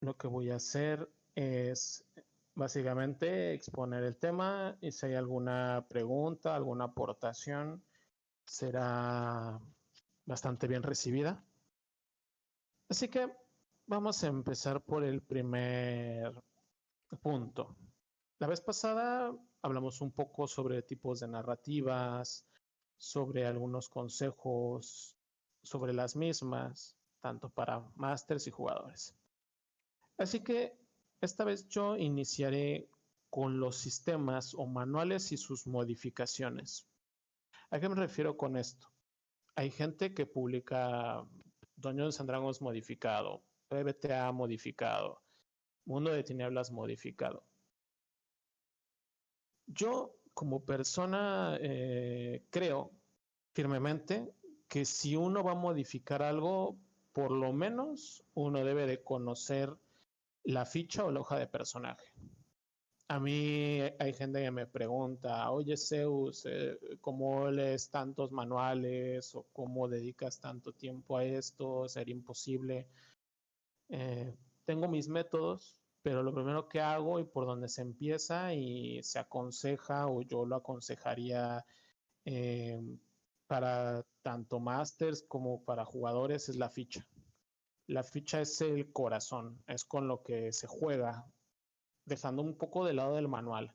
Lo que voy a hacer es básicamente exponer el tema y si hay alguna pregunta, alguna aportación, será bastante bien recibida. Así que vamos a empezar por el primer punto. La vez pasada hablamos un poco sobre tipos de narrativas, sobre algunos consejos sobre las mismas, tanto para másters y jugadores. Así que esta vez yo iniciaré con los sistemas o manuales y sus modificaciones. ¿A qué me refiero con esto? Hay gente que publica Dungeons and Dragons modificado, PBTA modificado, Mundo de Tinieblas modificado. Yo, como persona, creo firmemente que si uno va a modificar algo, por lo menos uno debe de conocer la ficha o la hoja de personaje. A mí hay gente que me pregunta, oye Zeus, ¿cómo lees tantos manuales o cómo dedicas tanto tiempo a esto? ¿Sería imposible? Tengo mis métodos, pero lo primero que hago y por donde se empieza y se aconseja o yo lo aconsejaría eh, para tanto masters como para jugadores es la ficha. La ficha es el corazón, es con lo que se juega, dejando un poco de lado del manual.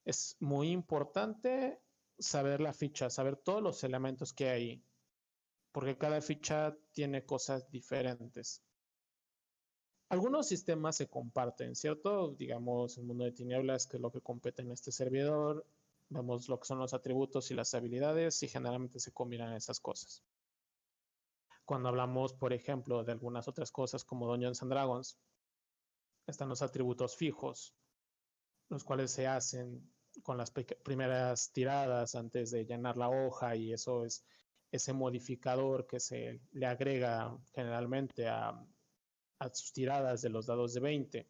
Es muy importante saber la ficha, saber todos los elementos que hay, porque cada ficha tiene cosas diferentes. Algunos sistemas se comparten, ¿cierto? Digamos, el mundo de tinieblas, que es lo que compete en este servidor, vemos lo que son los atributos y las habilidades y generalmente se combinan esas cosas. Cuando hablamos, por ejemplo, de algunas otras cosas como Dungeons and Dragons, están los atributos fijos, los cuales se hacen con las primeras tiradas antes de llenar la hoja y eso es ese modificador que se le agrega generalmente a sus tiradas de los dados de 20.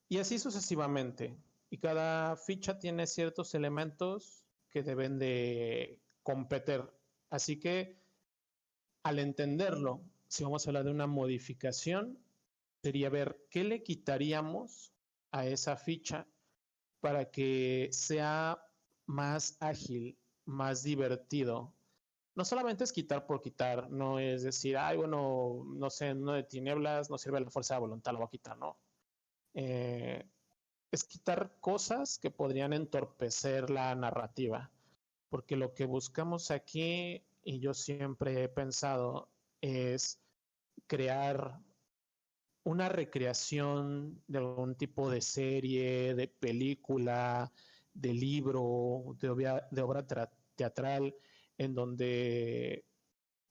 Y así sucesivamente. Y cada ficha tiene ciertos elementos que deben de competir. Así que al entenderlo, si vamos a hablar de una modificación, sería ver qué le quitaríamos a esa ficha para que sea más ágil, más divertido. No solamente es quitar por quitar, no es decir, ay, bueno, no sé, no de tinieblas, no sirve la fuerza de voluntad, lo voy a quitar, no. Eh, es quitar cosas que podrían entorpecer la narrativa, porque lo que buscamos aquí, y yo siempre he pensado, es crear una recreación de algún tipo de serie, de película, de libro, de obra teatral, en donde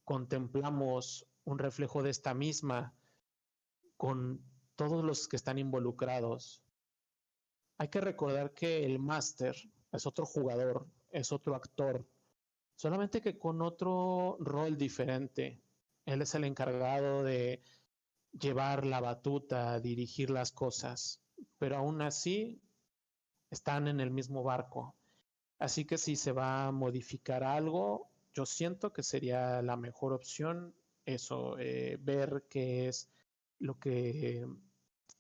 contemplamos un reflejo de esta misma con todos los que están involucrados. Hay que recordar que el máster es otro jugador, es otro actor, solamente que con otro rol diferente. Él es el encargado de llevar la batuta, dirigir las cosas, pero aún así están en el mismo barco. Así que si se va a modificar algo, yo siento que sería la mejor opción eso, ver qué es lo que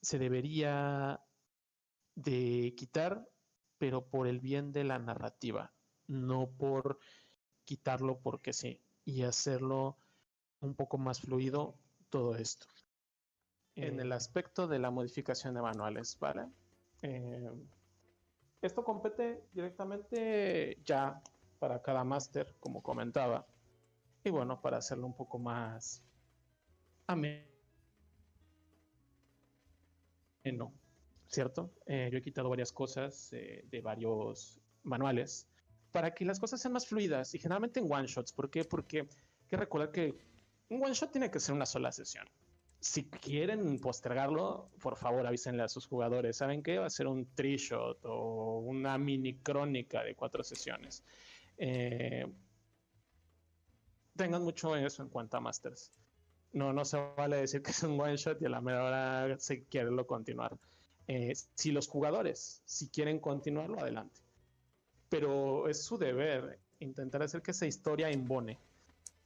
se debería de quitar, pero por el bien de la narrativa, no por quitarlo porque sí, y hacerlo un poco más fluido todo esto. En el aspecto de la modificación de manuales, ¿vale? Eh, Esto compete directamente ya para cada máster, como comentaba. Y bueno, para hacerlo un poco más ameno, ¿cierto? Yo he quitado varias cosas de varios manuales para que las cosas sean más fluidas y generalmente en one shots. ¿Por qué? Porque hay que recordar que un one shot tiene que ser una sola sesión. Si quieren postergarlo, por favor avísenle a sus jugadores. ¿Saben qué? Va a ser un three shot o una mini crónica de 4 sesiones. Eh, Tengan mucho eso en cuenta, Masters. No se vale decir que es un one shot y a la mera hora se quiere continuar. Si los jugadores, si quieren continuarlo, adelante. Pero es su deber intentar hacer que esa historia embone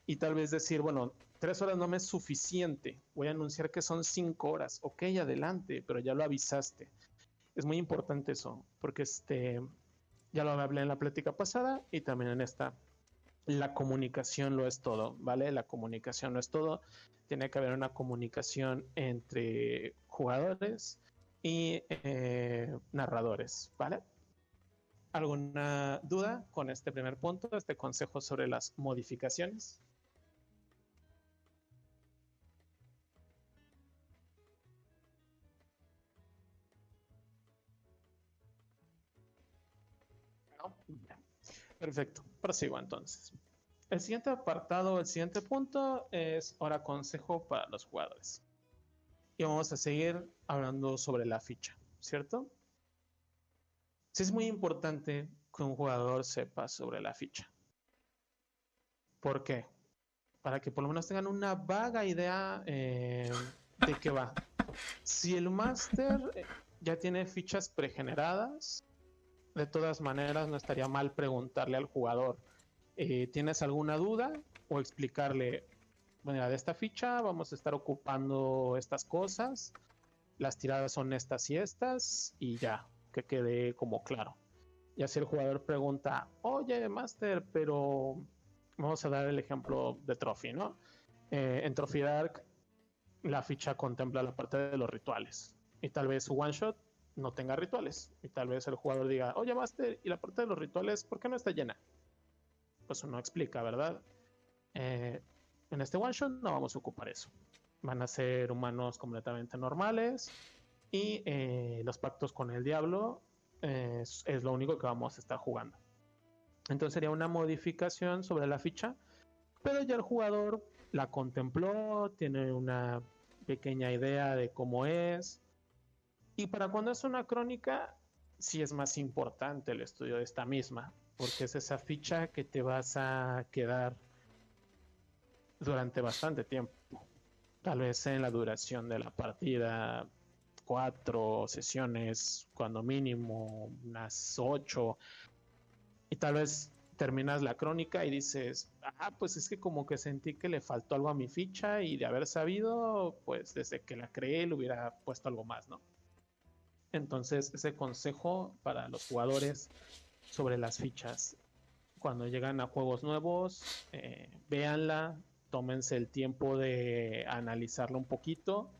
y tal vez decir, bueno, 3 horas no me es suficiente, voy a anunciar que son 5 horas, ok, adelante, pero ya lo avisaste. Es muy importante eso, porque ya lo hablé en la plática pasada y también en esta. La comunicación lo es todo, ¿vale? La comunicación lo es todo. Tiene que haber una comunicación entre jugadores y narradores, ¿vale? ¿Alguna duda con este primer punto, este consejo sobre las modificaciones? ¿No? Perfecto, prosigo entonces. El siguiente apartado, el siguiente punto es ahora consejo para los jugadores. Y vamos a seguir hablando sobre la ficha, ¿cierto? Sí, es muy importante que un jugador sepa sobre la ficha. ¿Por qué? Para que por lo menos tengan una vaga idea de qué va. Si el máster ya tiene fichas pregeneradas, de todas maneras no estaría mal preguntarle al jugador, ¿tienes alguna duda? O explicarle, bueno, de esta ficha vamos a estar ocupando estas cosas, las tiradas son estas y ya, que quede como claro. Y así el jugador pregunta, oye, Master, pero vamos a dar el ejemplo de Trophy, ¿no? En Trophy Dark, la ficha contempla la parte de los rituales. Y tal vez su one shot no tenga rituales. Y tal vez el jugador diga, oye, Master, ¿y la parte de los rituales por qué no está llena? Pues uno explica, ¿verdad? En este one shot no vamos a ocupar eso. Van a ser humanos completamente normales y los pactos con el diablo es lo único que vamos a estar jugando. Entonces sería una modificación sobre la ficha, pero ya el jugador la contempló, tiene una pequeña idea de cómo es. Y para cuando es una crónica, sí es más importante el estudio de esta misma, porque es esa ficha que te vas a quedar durante bastante tiempo. Tal vez en la duración de la partida, 4 sesiones, cuando mínimo, unas 8. Y tal vez terminas la crónica y dices, pues es que como que sentí que le faltó algo a mi ficha y de haber sabido, pues desde que la creé le hubiera puesto algo más, ¿no? Entonces, ese consejo para los jugadores sobre las fichas. Cuando llegan a juegos nuevos, véanla, tómense el tiempo de analizarla un poquito.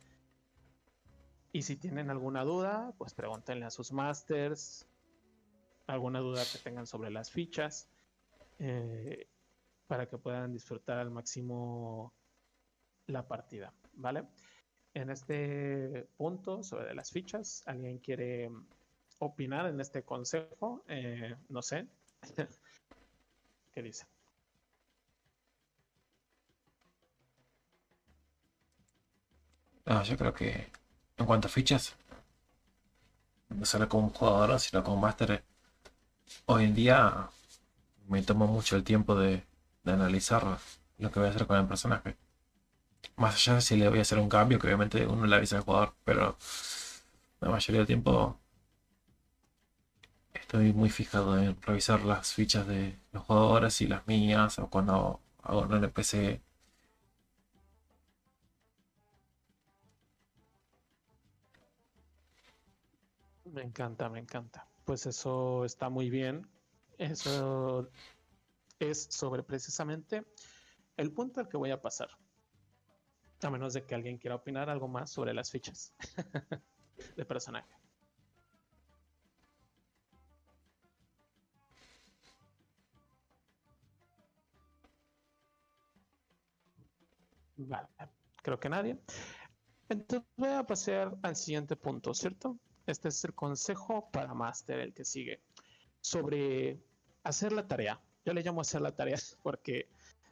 Y si tienen alguna duda, pues pregúntenle a sus masters, alguna duda que tengan sobre las fichas, para que puedan disfrutar al máximo la partida, ¿vale? En este punto sobre las fichas, ¿alguien quiere opinar en este consejo? No sé. ¿Qué dice? No, yo creo que en cuanto a fichas, no solo como jugador, sino como máster, hoy en día me tomo mucho el tiempo de analizar lo que voy a hacer con el personaje. Más allá de si le voy a hacer un cambio, que obviamente uno le avisa al jugador, pero la mayoría del tiempo estoy muy fijado en revisar las fichas de los jugadores y las mías, o cuando hago un NPC. Me encanta, me encanta. Pues eso está muy bien. Eso es sobre precisamente el punto al que voy a pasar. A menos de que alguien quiera opinar algo más sobre las fichas de personaje. Vale, creo que nadie. Entonces voy a pasar al siguiente punto, ¿cierto? Este es el consejo para Master, el que sigue. Sobre hacer la tarea. Yo le llamo hacer la tarea porque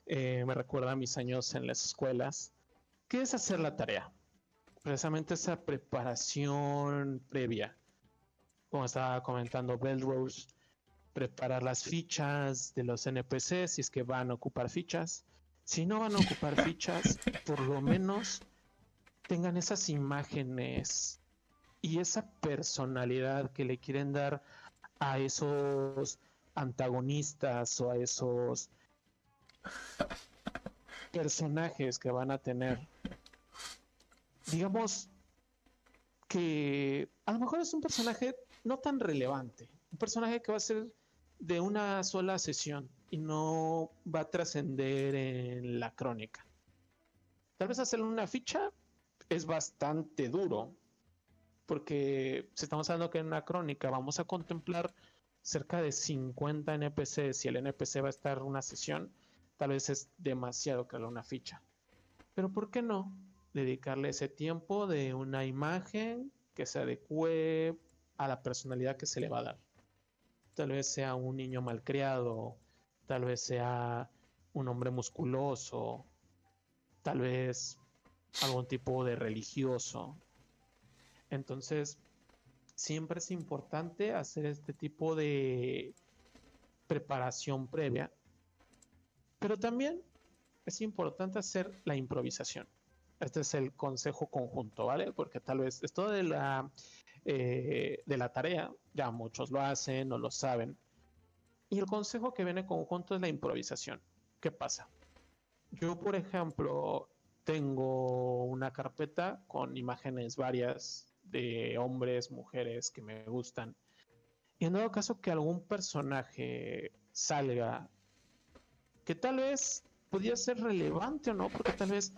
me recuerda a mis años en las escuelas. ¿Qué es hacer la tarea? Precisamente esa preparación previa. Como estaba comentando Belrose, preparar las fichas de los NPCs si es que van a ocupar fichas. Si no van a ocupar fichas, por lo menos tengan esas imágenes y esa personalidad que le quieren dar a esos antagonistas o a esos personajes que van a tener, digamos que a lo mejor es un personaje no tan relevante, un personaje que va a ser de una sola sesión y no va a trascender en la crónica. Tal vez hacerle una ficha es bastante duro, porque si estamos hablando que en una crónica vamos a contemplar cerca de 50 NPCs y el NPC va a estar una sesión, tal vez es demasiado crear una ficha. Pero ¿por qué no dedicarle ese tiempo de una imagen que se adecue a la personalidad que se le va a dar? Tal vez sea un niño malcriado, tal vez sea un hombre musculoso, tal vez algún tipo de religioso. Entonces, siempre es importante hacer este tipo de preparación previa, pero también es importante hacer la improvisación. Este es el consejo conjunto, ¿vale? Porque tal vez esto de la tarea, ya muchos lo hacen o lo saben. Y el consejo que viene conjunto es la improvisación. ¿Qué pasa? Yo, por ejemplo, tengo una carpeta con imágenes varias de hombres, mujeres que me gustan. Y en dado caso que algún personaje salga que tal vez podía ser relevante o no, porque tal vez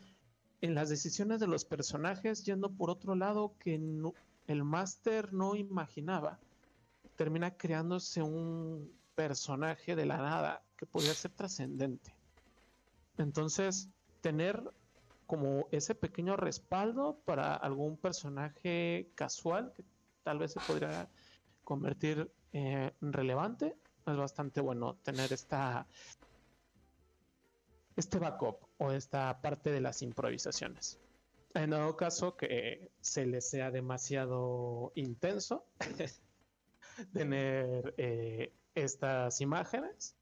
en las decisiones de los personajes yendo por otro lado que no, el máster no imaginaba, termina creándose un personaje de la nada que podría ser trascendente. Entonces, tener como ese pequeño respaldo para algún personaje casual que tal vez se podría convertir relevante, es bastante bueno tener este backup o esta parte de las improvisaciones. En dado caso que se les sea demasiado intenso tener estas imágenes,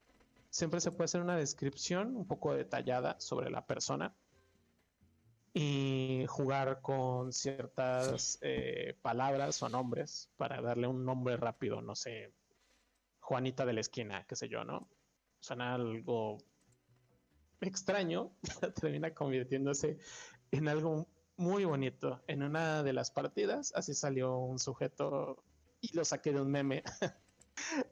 siempre se puede hacer una descripción un poco detallada sobre la persona y jugar con ciertas palabras o nombres para darle un nombre rápido, no sé, Juanita de la esquina, qué sé yo, ¿no? Suena algo extraño, termina convirtiéndose en algo muy bonito. En una de las partidas, así salió un sujeto y lo saqué de un meme,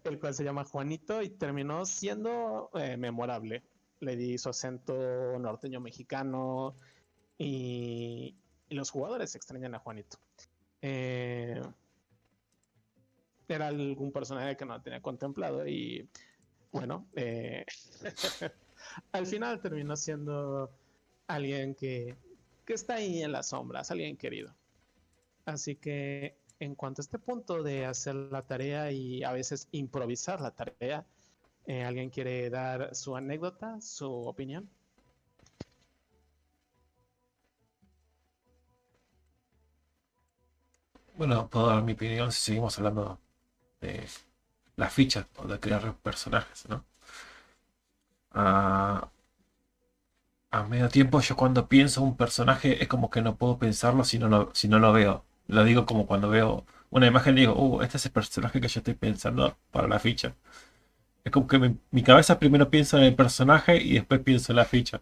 el cual se llama Juanito y terminó siendo memorable. Le di su acento norteño mexicano y los jugadores extrañan a Juanito. Eh, Era algún personaje que no tenía contemplado y bueno, al final terminó siendo alguien que está ahí en las sombras, alguien querido. Así que en cuanto a este punto de hacer la tarea y a veces improvisar la tarea, ¿alguien quiere dar su anécdota, su opinión? Bueno, puedo dar mi opinión si seguimos hablando de las fichas o de crear personajes, ¿no? A, a medio tiempo yo cuando pienso un personaje es como que no puedo pensarlo si no lo veo. Lo digo como cuando veo una imagen y digo, este es el personaje que yo estoy pensando para la ficha. Es como que mi cabeza primero piensa en el personaje y después pienso en la ficha.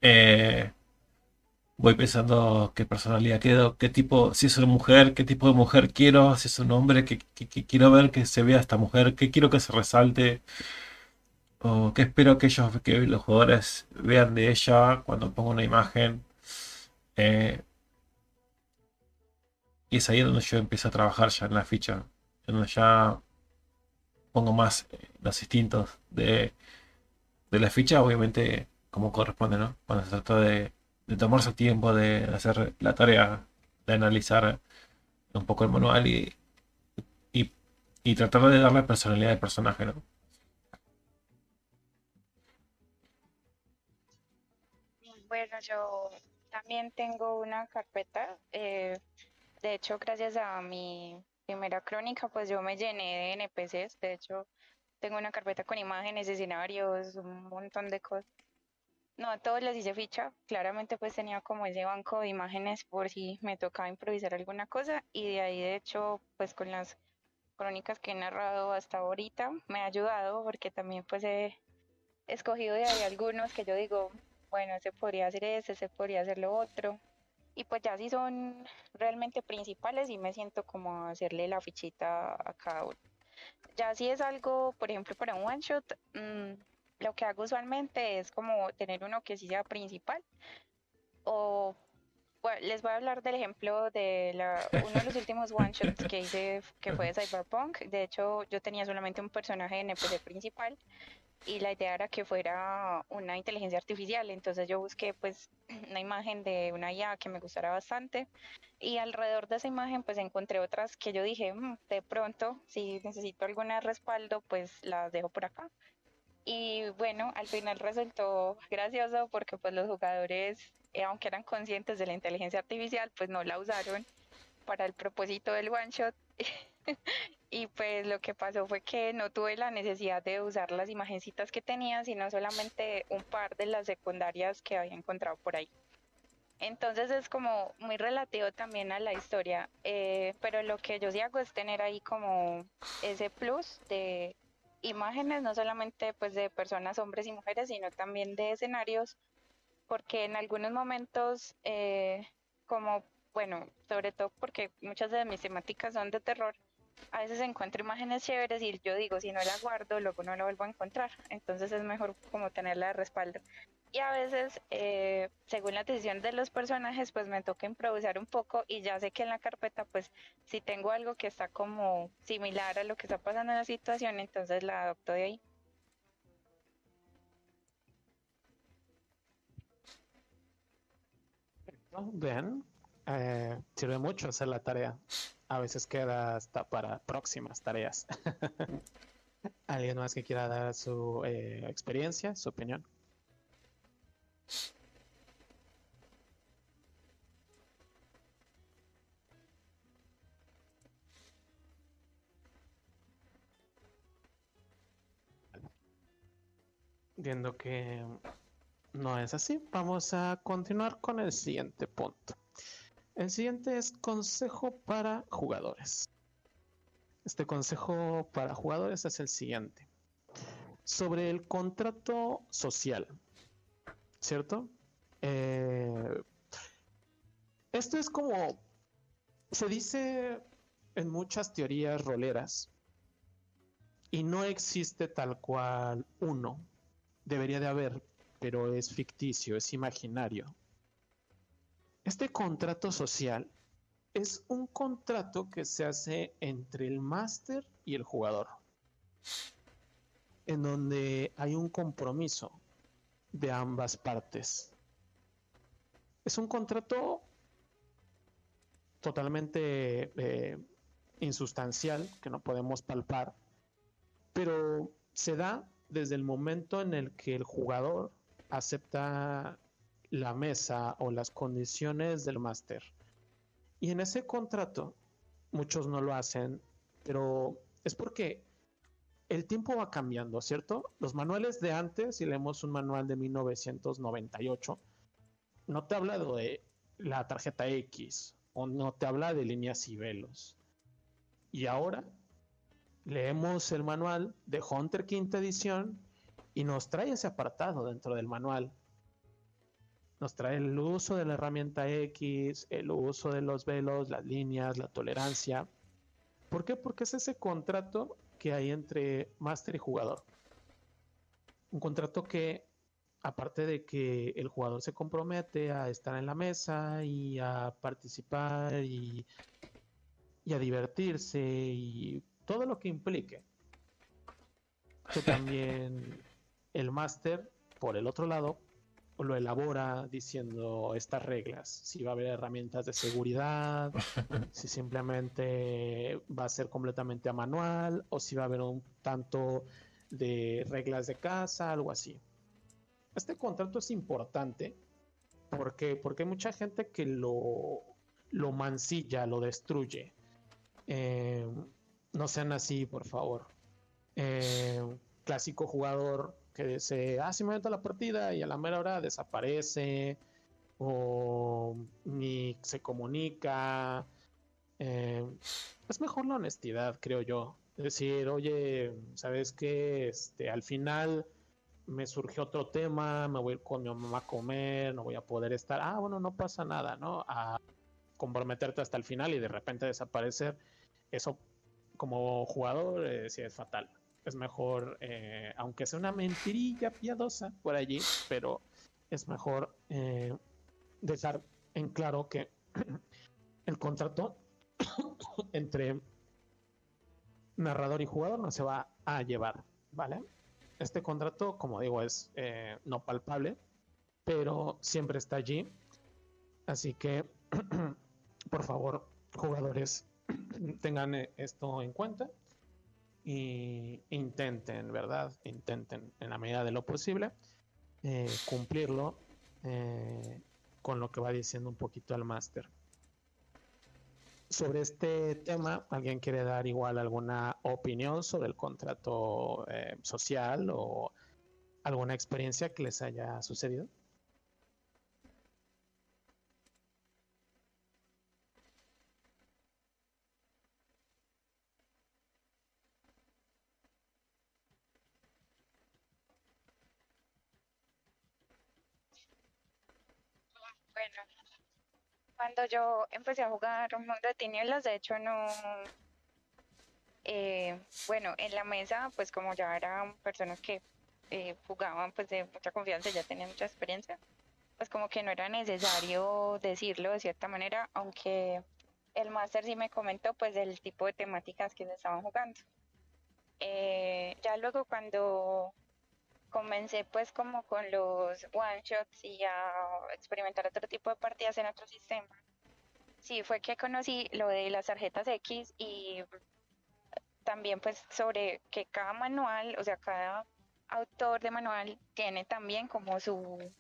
Eh, Voy pensando qué personalidad quiero, qué tipo, si es una mujer, qué tipo de mujer quiero, si es un hombre, que quiero ver que se vea esta mujer, qué quiero que se resalte, o qué espero que los jugadores vean de ella cuando pongo una imagen. Eh, y es ahí donde yo empiezo a trabajar ya en la ficha, en donde ya pongo más los instintos de la ficha, obviamente como corresponde, ¿no? Cuando se trata de tomarse el tiempo de hacer la tarea, de analizar un poco el manual y, y tratar de darle personalidad al personaje, ¿no? Bueno, yo también tengo una carpeta. De hecho, gracias a mi primera crónica, pues yo me llené de NPCs. De hecho, tengo una carpeta con imágenes, escenarios, un montón de cosas. No, a todos les hice ficha. Claramente, pues tenía como ese banco de imágenes por si me tocaba improvisar alguna cosa. Y de ahí, de hecho, pues con las crónicas que he narrado hasta ahorita, me ha ayudado porque también pues escogido de ahí algunos que yo digo, bueno, ese podría hacer ese podría hacer lo otro. Y pues ya si son realmente principales y me siento como a hacerle la fichita a cada uno. Ya si es algo, por ejemplo, para un one shot, lo que hago usualmente es como tener uno que sí sea principal o bueno, les voy a hablar del ejemplo de uno de los últimos one shots que hice, que fue de Cyberpunk. De hecho, yo tenía solamente un personaje NPC principal y la idea era que fuera una inteligencia artificial. Entonces yo busqué pues una imagen de una IA que me gustara bastante y alrededor de esa imagen pues encontré otras que yo dije, de pronto, si necesito algún respaldo, pues las dejo por acá. Y bueno, al final resultó gracioso porque pues los jugadores, aunque eran conscientes de la inteligencia artificial, pues no la usaron para el propósito del one shot. Y pues lo que pasó fue que no tuve la necesidad de usar las imagencitas que tenía, sino solamente un par de las secundarias que había encontrado por ahí. Entonces es como muy relativo también a la historia, pero lo que yo sí hago es tener ahí como ese plus de imágenes, no solamente pues de personas, hombres y mujeres, sino también de escenarios, porque en algunos momentos, como, bueno, sobre todo porque muchas de mis temáticas son de terror, a veces encuentro imágenes chéveres y yo digo, si no la guardo, luego no la vuelvo a encontrar. Entonces es mejor como tenerla de respaldo. Y a veces, según la decisión de los personajes, pues me toca improvisar un poco y ya sé que en la carpeta, pues si tengo algo que está como similar a lo que está pasando en la situación, entonces la adopto de ahí. ¿No? Vean, sirve mucho hacer la tarea. A veces queda hasta para próximas tareas. ¿Alguien más que quiera dar su experiencia, su opinión? Viendo que no es así, vamos a continuar con el siguiente punto. El siguiente es consejo para jugadores. Este consejo para jugadores es el siguiente. Sobre el contrato social, ¿cierto? Eh, Esto es como se dice en muchas teorías roleras y no existe tal cual uno. Debería de haber, pero es ficticio, es imaginario. Este contrato social es un contrato que se hace entre el máster y el jugador, en donde hay un compromiso de ambas partes. Es un contrato totalmente insustancial que no podemos palpar, pero se da desde el momento en el que el jugador acepta la mesa o las condiciones del máster. Y en ese contrato, muchos no lo hacen, pero es porque el tiempo va cambiando, ¿cierto? Los manuales de antes, si leemos un manual de 1998, no te habla de la tarjeta X o no te habla de líneas y velos. Y ahora leemos el manual de Hunter quinta edición y nos trae ese apartado dentro del manual. Nos trae el uso de la herramienta X, el uso de los velos, las líneas, la tolerancia. ¿Por qué? Porque es ese contrato que hay entre máster y jugador. Un contrato que, aparte de que el jugador se compromete a estar en la mesa y a participar y a divertirse y todo lo que implique, que también el máster, por el otro lado, lo elabora diciendo estas reglas, si va a haber herramientas de seguridad, si simplemente va a ser completamente a manual o si va a haber un tanto de reglas de casa, algo así. Este contrato es importante porque hay mucha gente que lo mancilla, lo destruye. Eh, no sean así, por favor. Clásico jugador que dice, sí me meto a la partida y a la mera hora desaparece o ni se comunica. Es mejor la honestidad, creo yo. Es decir, oye, ¿sabes qué? Al final me surgió otro tema, me voy a ir con mi mamá a comer, no voy a poder estar, bueno, no pasa nada, ¿no? A comprometerte hasta el final y de repente desaparecer, eso como jugador sí es fatal. Es mejor, aunque sea una mentirilla piadosa por allí, pero es mejor dejar en claro que el contrato entre narrador y jugador no se va a llevar, ¿vale? Este contrato, como digo, es no palpable, pero siempre está allí. Así que, por favor, jugadores, tengan esto en cuenta y intenten, ¿verdad? Intenten en la medida de lo posible cumplirlo con lo que va diciendo un poquito el máster. Sobre este tema, ¿alguien quiere dar igual alguna opinión sobre el contrato social o alguna experiencia que les haya sucedido? Bueno, cuando yo empecé a jugar un mundo de tinieblas, de hecho no, bueno, en la mesa, pues como ya eran personas que jugaban pues de mucha confianza, ya tenían mucha experiencia, pues como que no era necesario decirlo de cierta manera, aunque el máster sí me comentó pues del tipo de temáticas que se estaban jugando. Ya luego cuando comencé pues como con los one shots y a experimentar otro tipo de partidas en otro sistema, sí fue que conocí lo de las tarjetas X y también pues sobre que cada manual, o sea, cada autor de manual tiene también como su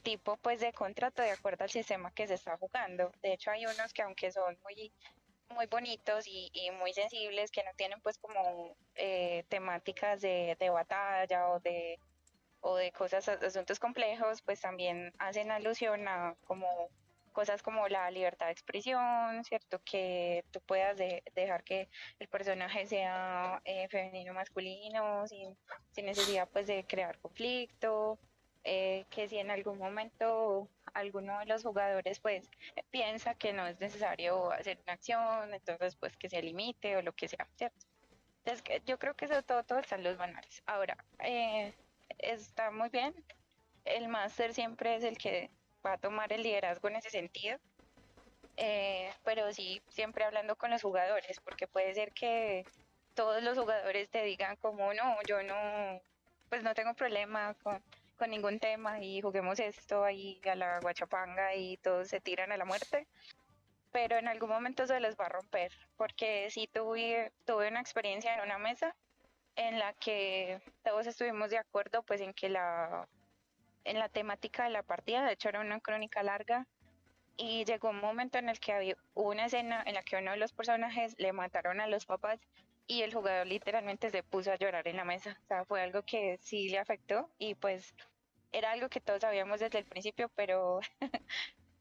tipo pues de contrato de acuerdo al sistema que se está jugando. De hecho hay unos que aunque son muy bonitos y muy sensibles, que no tienen pues como temáticas de batalla o de cosas, asuntos complejos, pues también hacen alusión a como cosas como la libertad de expresión, ¿cierto? Que tú puedas dejar que el personaje sea femenino o masculino, sin necesidad pues de crear conflicto, que si en algún momento alguno de los jugadores pues piensa que no es necesario hacer una acción, entonces pues que se limite o lo que sea, ¿cierto? Entonces yo creo que eso todo está en los manuales. Ahora, está muy bien. El máster siempre es el que va a tomar el liderazgo en ese sentido, pero sí, siempre hablando con los jugadores, porque puede ser que todos los jugadores te digan como no, yo no, pues no tengo problema con ningún tema y juguemos esto ahí a la guachapanga y todos se tiran a la muerte, pero en algún momento se les va a romper, porque sí tuve una experiencia en una mesa en la que todos estuvimos de acuerdo pues en la temática de la partida, de hecho era una crónica larga y llegó un momento en el que hubo una escena en la que uno de los personajes le mataron a los papás y el jugador literalmente se puso a llorar en la mesa, o sea, fue algo que sí le afectó y pues era algo que todos sabíamos desde el principio, pero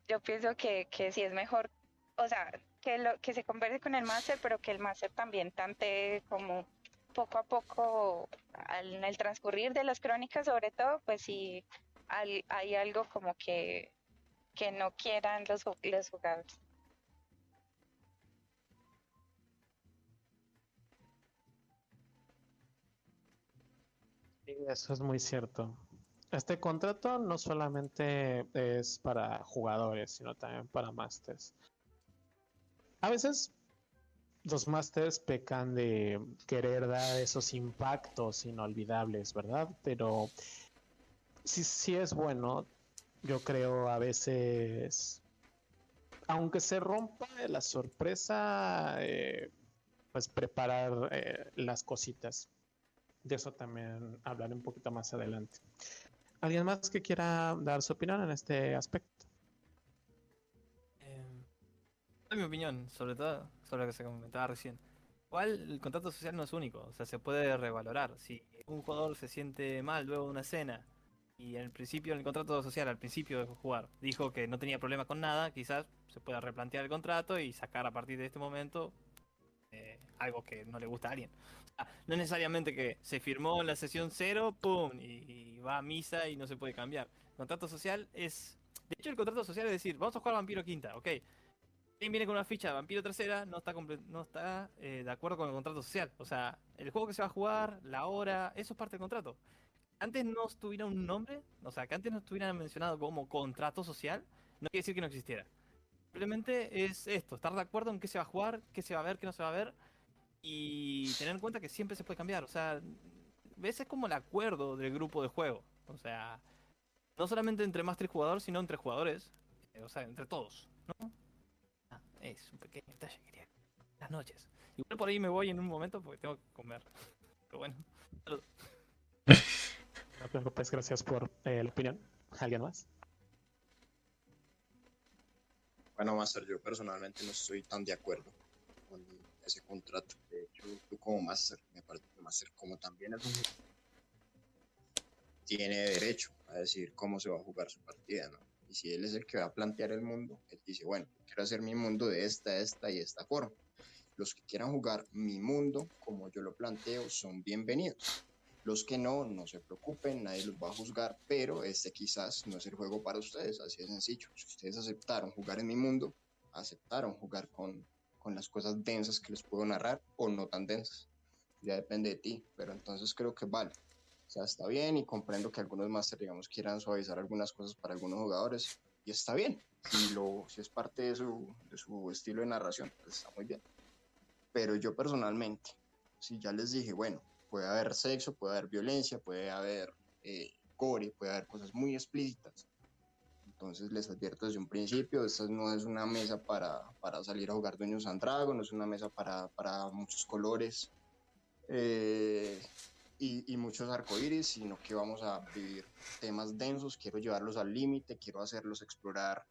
yo pienso que sí es mejor, o sea, que se converse con el máster, pero que el máster también tante como poco a poco, en el transcurrir de las crónicas sobre todo, pues sí hay algo como que no quieran los jugadores. Sí, eso es muy cierto. Este contrato no solamente es para jugadores, sino también para masters. A veces los masters pecan de querer dar esos impactos inolvidables, ¿verdad? Pero sí es bueno, yo creo a veces, aunque se rompa la sorpresa, pues preparar las cositas. De eso también hablaré un poquito más adelante. ¿Alguien más que quiera dar su opinión en este aspecto? Eh, doy mi opinión, sobre todo, sobre lo que se comentaba recién. Igual el contrato social no es único, o sea, se puede revalorar. Si un jugador se siente mal luego de una escena y en el principio, en el contrato social, al principio de jugar, dijo que no tenía problema con nada, quizás se pueda replantear el contrato y sacar a partir de este momento algo que no le gusta a alguien. O sea, no es necesariamente que se firmó en la sesión 0, pum, y va a misa y no se puede cambiar. El contrato social es... De hecho, el contrato social es decir, vamos a jugar Vampiro Quinta, ok. Quien viene con una ficha de Vampiro Tercera no está de acuerdo con el contrato social. O sea, el juego que se va a jugar, la hora, eso es parte del contrato. Antes no estuviera un nombre, o sea, que antes no estuviera mencionado como contrato social, no quiere decir que no existiera. Simplemente es esto, estar de acuerdo en qué se va a jugar, qué se va a ver, qué no se va a ver, y tener en cuenta que siempre se puede cambiar. O sea, ves, es como el acuerdo del grupo de juego. O sea, no solamente entre Master y jugador, sino entre jugadores. O sea, entre todos, ¿no? Es un pequeño detalle, quería. Las noches. Igual por ahí me voy en un momento porque tengo que comer. Pero bueno. Salud. No te preocupes, gracias por la opinión. ¿Alguien más? Bueno, Master, yo personalmente no estoy tan de acuerdo con ese contrato. De hecho, tú como Master, me parece que Master como también es un tiene derecho a decir cómo se va a jugar su partida, ¿no? Y si él es el que va a plantear el mundo, él dice, bueno, quiero hacer mi mundo de esta y esta forma. Los que quieran jugar mi mundo como yo lo planteo son bienvenidos. Los que no, no se preocupen, nadie los va a juzgar, pero este quizás no es el juego para ustedes, así de sencillo. Si ustedes aceptaron jugar en mi mundo, aceptaron jugar con las cosas densas que les puedo narrar o no tan densas. Ya depende de ti, pero entonces creo que vale. O sea, está bien y comprendo que algunos máster, digamos, quieran suavizar algunas cosas para algunos jugadores y está bien. Si es parte de su estilo de narración, pues está muy bien. Pero yo personalmente, si ya les dije, bueno, puede haber sexo, puede haber violencia, puede haber gore, puede haber cosas muy explícitas. Entonces les advierto desde un principio, esta no es una mesa para salir a jugar Dungeons and Dragons, no es una mesa para muchos colores y muchos arcoíris, sino que vamos a vivir temas densos, quiero llevarlos al límite, quiero hacerlos explorar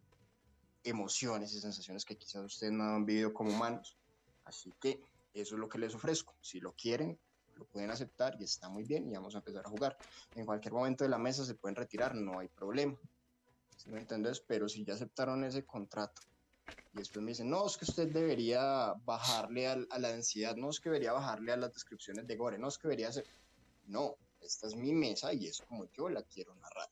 emociones y sensaciones que quizás ustedes no han vivido como humanos. Así que eso es lo que les ofrezco. Si lo quieren, lo pueden aceptar y está muy bien y vamos a empezar a jugar. En cualquier momento de la mesa se pueden retirar, no hay problema. ¿Sí me entiendes? Pero si ya aceptaron ese contrato y después me dicen, no, es que usted debería bajarle a la densidad, no, es que debería bajarle a las descripciones de gore, no, es que debería hacer... No, esta es mi mesa y es como yo la quiero narrar.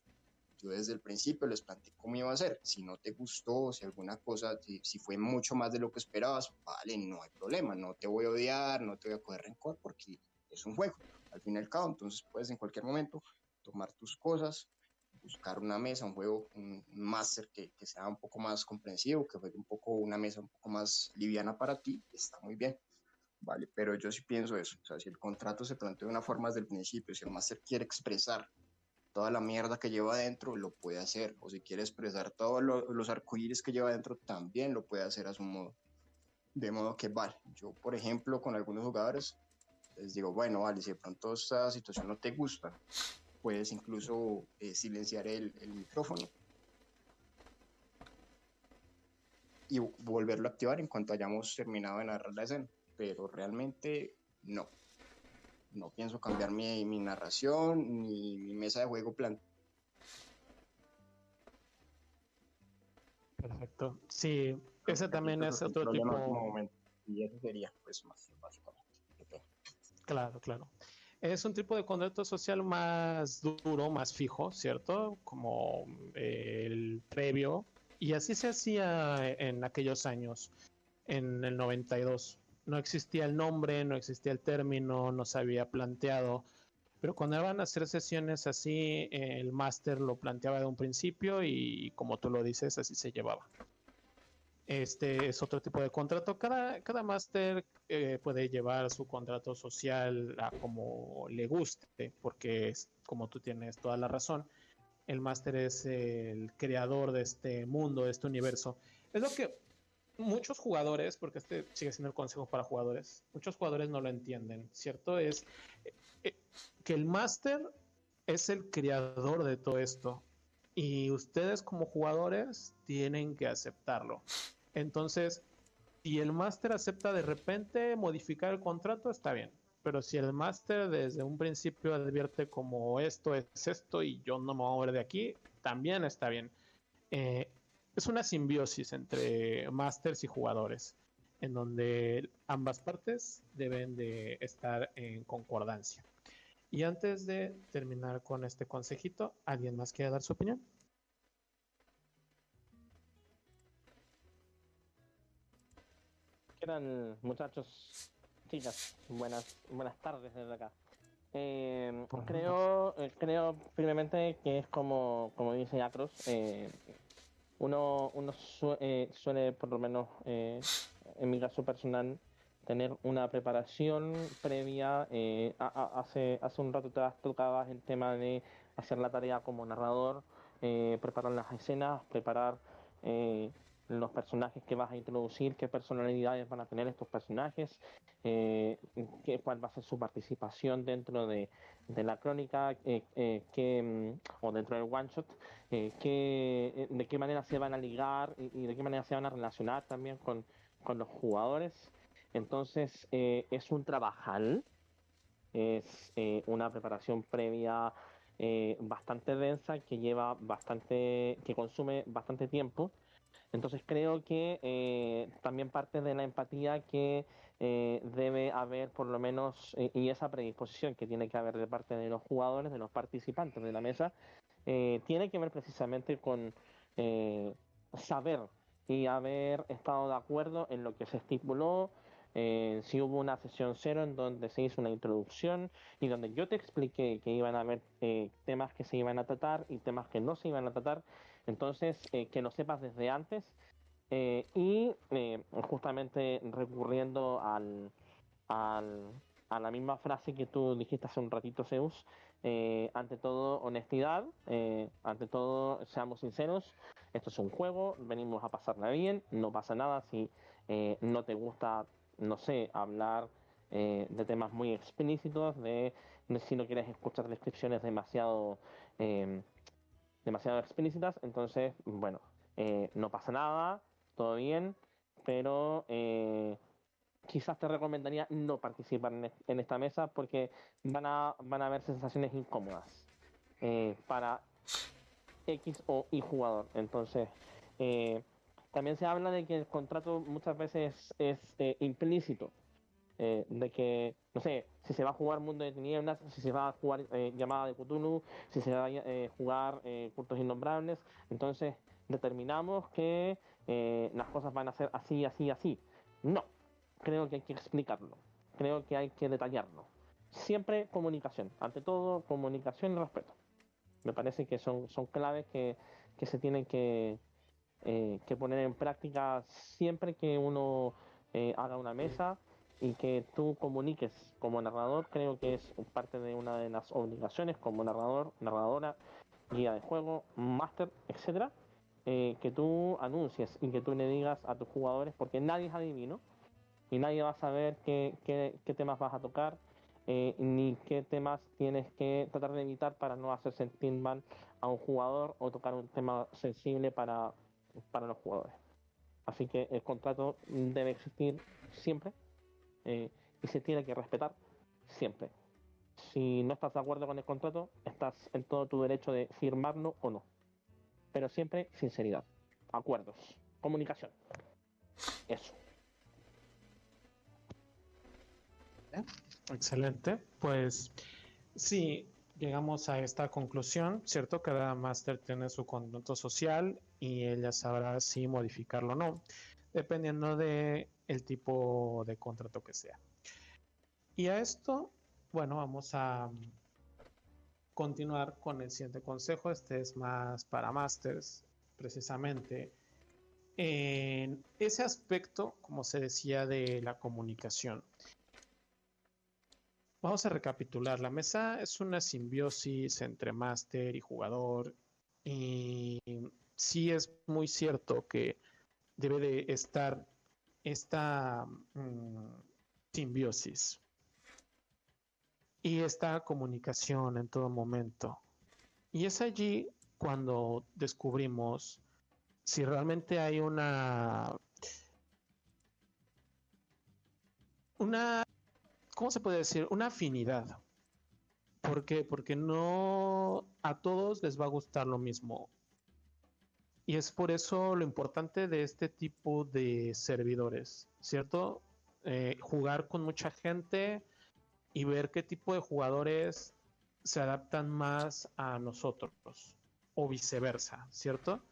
Yo desde el principio les planteé cómo iba a ser. Si no te gustó, si alguna cosa, si fue mucho más de lo que esperabas, vale, no hay problema. No te voy a odiar, no te voy a coger rencor porque es un juego. Al fin y al cabo, entonces puedes en cualquier momento tomar tus cosas, buscar una mesa, un juego, un máster que sea un poco más comprensivo, que juegue un poco una mesa un poco más liviana para ti, está muy bien. Vale, pero yo sí pienso eso. O sea, si el contrato se plantea de una forma desde el principio, si el máster quiere expresar toda la mierda que lleva adentro, lo puede hacer. O si quiere expresar todos los arcoíris que lleva adentro, también lo puede hacer a su modo. De modo que, vale, yo, por ejemplo, con algunos jugadores, les digo, bueno, vale, si de pronto esta situación no te gusta, puedes incluso silenciar el micrófono y volverlo a activar en cuanto hayamos terminado de narrar la escena. Pero realmente no. No pienso cambiar mi narración ni mi mesa de juego plan. Perfecto. Sí, ese también es otro tipo. Y eso sería, pues, más básicamente. Okay. Claro, claro. Es un tipo de contrato social más duro, más fijo, ¿cierto? Como el previo. Y así se hacía en aquellos años, en el 92. No existía el nombre, no existía el término, no se había planteado. Pero cuando iban a hacer sesiones así, el máster lo planteaba de un principio y como tú lo dices, así se llevaba. Este es otro tipo de contrato. Cada máster puede llevar su contrato social a como le guste, porque como tú tienes toda la razón, el máster es el creador de este mundo, de este universo. Es lo que muchos jugadores, porque este sigue siendo el consejo para jugadores, muchos jugadores no lo entienden, ¿cierto? Es eh, que el máster es el creador de todo esto y ustedes como jugadores tienen que aceptarlo. Entonces, si el máster acepta de repente modificar el contrato, está bien. Pero si el máster desde un principio advierte como esto es esto y yo no me voy a mover de aquí, también está bien. Es una simbiosis entre másters y jugadores. en donde ambas partes deben de estar en concordancia. Y antes de terminar con este consejito, ¿alguien más quiere dar su opinión? ¿Qué tal, muchachos? Chicas, buenas tardes desde acá. Creo firmemente que es como dice Acros, uno suele, por lo menos en mi caso personal, tener una preparación previa. Hace un rato te tocabas el tema de hacer la tarea como narrador, preparar las escenas, preparar los personajes que vas a introducir, qué personalidades van a tener estos personajes, cuál va a ser su participación dentro de la crónica, o dentro del one shot, de qué manera se van a ligar y de qué manera se van a relacionar también con los jugadores. Entonces, es un trabajal, es una preparación previa bastante densa que consume bastante tiempo. Entonces creo que también parte de la empatía que debe haber por lo menos, y esa predisposición que tiene que haber de parte de los jugadores, de los participantes de la mesa, tiene que ver precisamente con saber y haber estado de acuerdo en lo que se estipuló. Si hubo una sesión cero en donde se hizo una introducción y donde yo te expliqué que iban a haber temas que se iban a tratar y temas que no se iban a tratar, entonces que lo sepas desde antes, justamente recurriendo al, a la misma frase que tú dijiste hace un ratito, Zeus. Ante todo, honestidad, ante todo, seamos sinceros, esto es un juego, venimos a pasarla bien, no pasa nada si no te gusta, no sé, hablar de temas muy explícitos, si no quieres escuchar descripciones eh, demasiado explícitas, entonces, bueno, no pasa nada, todo bien, pero quizás te recomendaría no participar en esta mesa porque van a haber sensaciones incómodas para X o Y jugador. Entonces, eh, también se habla de que el contrato muchas veces es implícito, de que, no sé, si se va a jugar Mundo de Tinieblas, si se va a jugar Llamada de Cthulhu, si se va a jugar Cultos Innombrables, entonces determinamos que las cosas van a ser así, así, así. No, creo que hay que explicarlo, creo que hay que detallarlo. Siempre comunicación, ante todo comunicación y respeto. Me parece que son claves que se tienen que poner en práctica siempre que uno haga una mesa y que tú comuniques como narrador. Creo que es parte de una de las obligaciones como narrador, narradora, guía de juego, máster, etcétera, que tú anuncies y que tú le digas a tus jugadores, porque nadie es adivino y nadie va a saber qué temas vas a tocar, ni qué temas tienes que tratar de evitar para no hacer sentir mal a un jugador o tocar un tema sensible para los jugadores. Así que el contrato debe existir siempre, y se tiene que respetar siempre. Si no estás de acuerdo con el contrato, estás en todo tu derecho de firmarlo o no. Pero siempre sinceridad, acuerdos, comunicación. Eso. Excelente. Pues sí, llegamos a esta conclusión, ¿cierto? Cada máster tiene su contrato social y ella sabrá si modificarlo o no, dependiendo de el tipo de contrato que sea. Y a esto, bueno, vamos a continuar con el siguiente consejo. Este es más para másters, precisamente en ese aspecto, como se decía, de la comunicación. Vamos a recapitular. La mesa es una simbiosis entre máster y jugador. Y sí es muy cierto que debe de estar esta simbiosis y esta comunicación en todo momento. Y es allí cuando descubrimos si realmente hay una, ¿cómo se puede decir? Una afinidad. ¿Por qué? Porque no a todos les va a gustar lo mismo. Y es por eso lo importante de este tipo de servidores, ¿cierto? Jugar con mucha gente y ver qué tipo de jugadores se adaptan más a nosotros o viceversa, ¿cierto?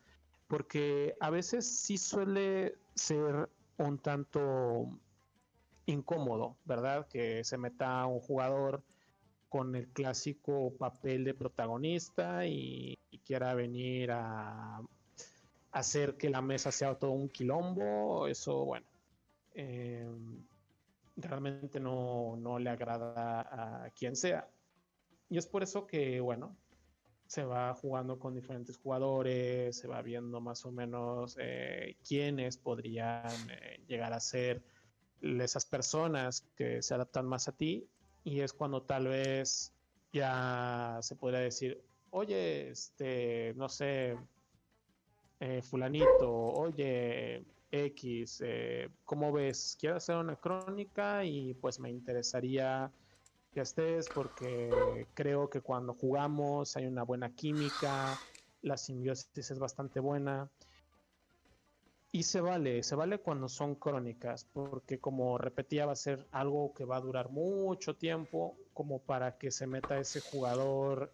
Porque a veces sí suele ser un tanto incómodo, ¿verdad? Que se meta un jugador con el clásico papel de protagonista y quiera venir a hacer que la mesa sea todo un quilombo. Eso, bueno, eh, realmente no le agrada a quien sea. Y es por eso que, bueno, se va jugando con diferentes jugadores, se va viendo más o menos quiénes podrían llegar a ser esas personas que se adaptan más a ti, y es cuando tal vez ya se podría decir, oye, no sé, fulanito, oye, X, ¿cómo ves? Quiero hacer una crónica y pues me interesaría que estés porque creo que cuando jugamos hay una buena química, la simbiosis es bastante buena. Y se vale cuando son crónicas, porque como repetía, va a ser algo que va a durar mucho tiempo, como para que se meta ese jugador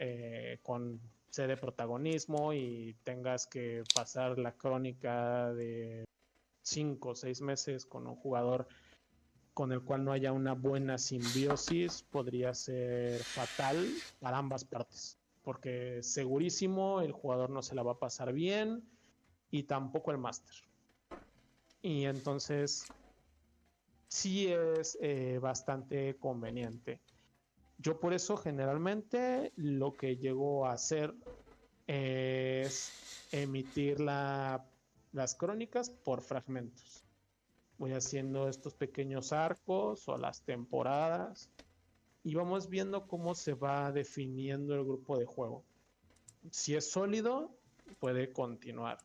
con sede de protagonismo y tengas que pasar la crónica de 5 o 6 meses con un jugador con el cual no haya una buena simbiosis. Podría ser fatal para ambas partes, porque segurísimo el jugador no se la va a pasar bien y tampoco el máster. Y entonces sí es bastante conveniente. Yo por eso generalmente lo que llego a hacer es emitir las crónicas por fragmentos. Voy haciendo estos pequeños arcos o las temporadas y vamos viendo cómo se va definiendo el grupo de juego. Si es sólido, puede continuar.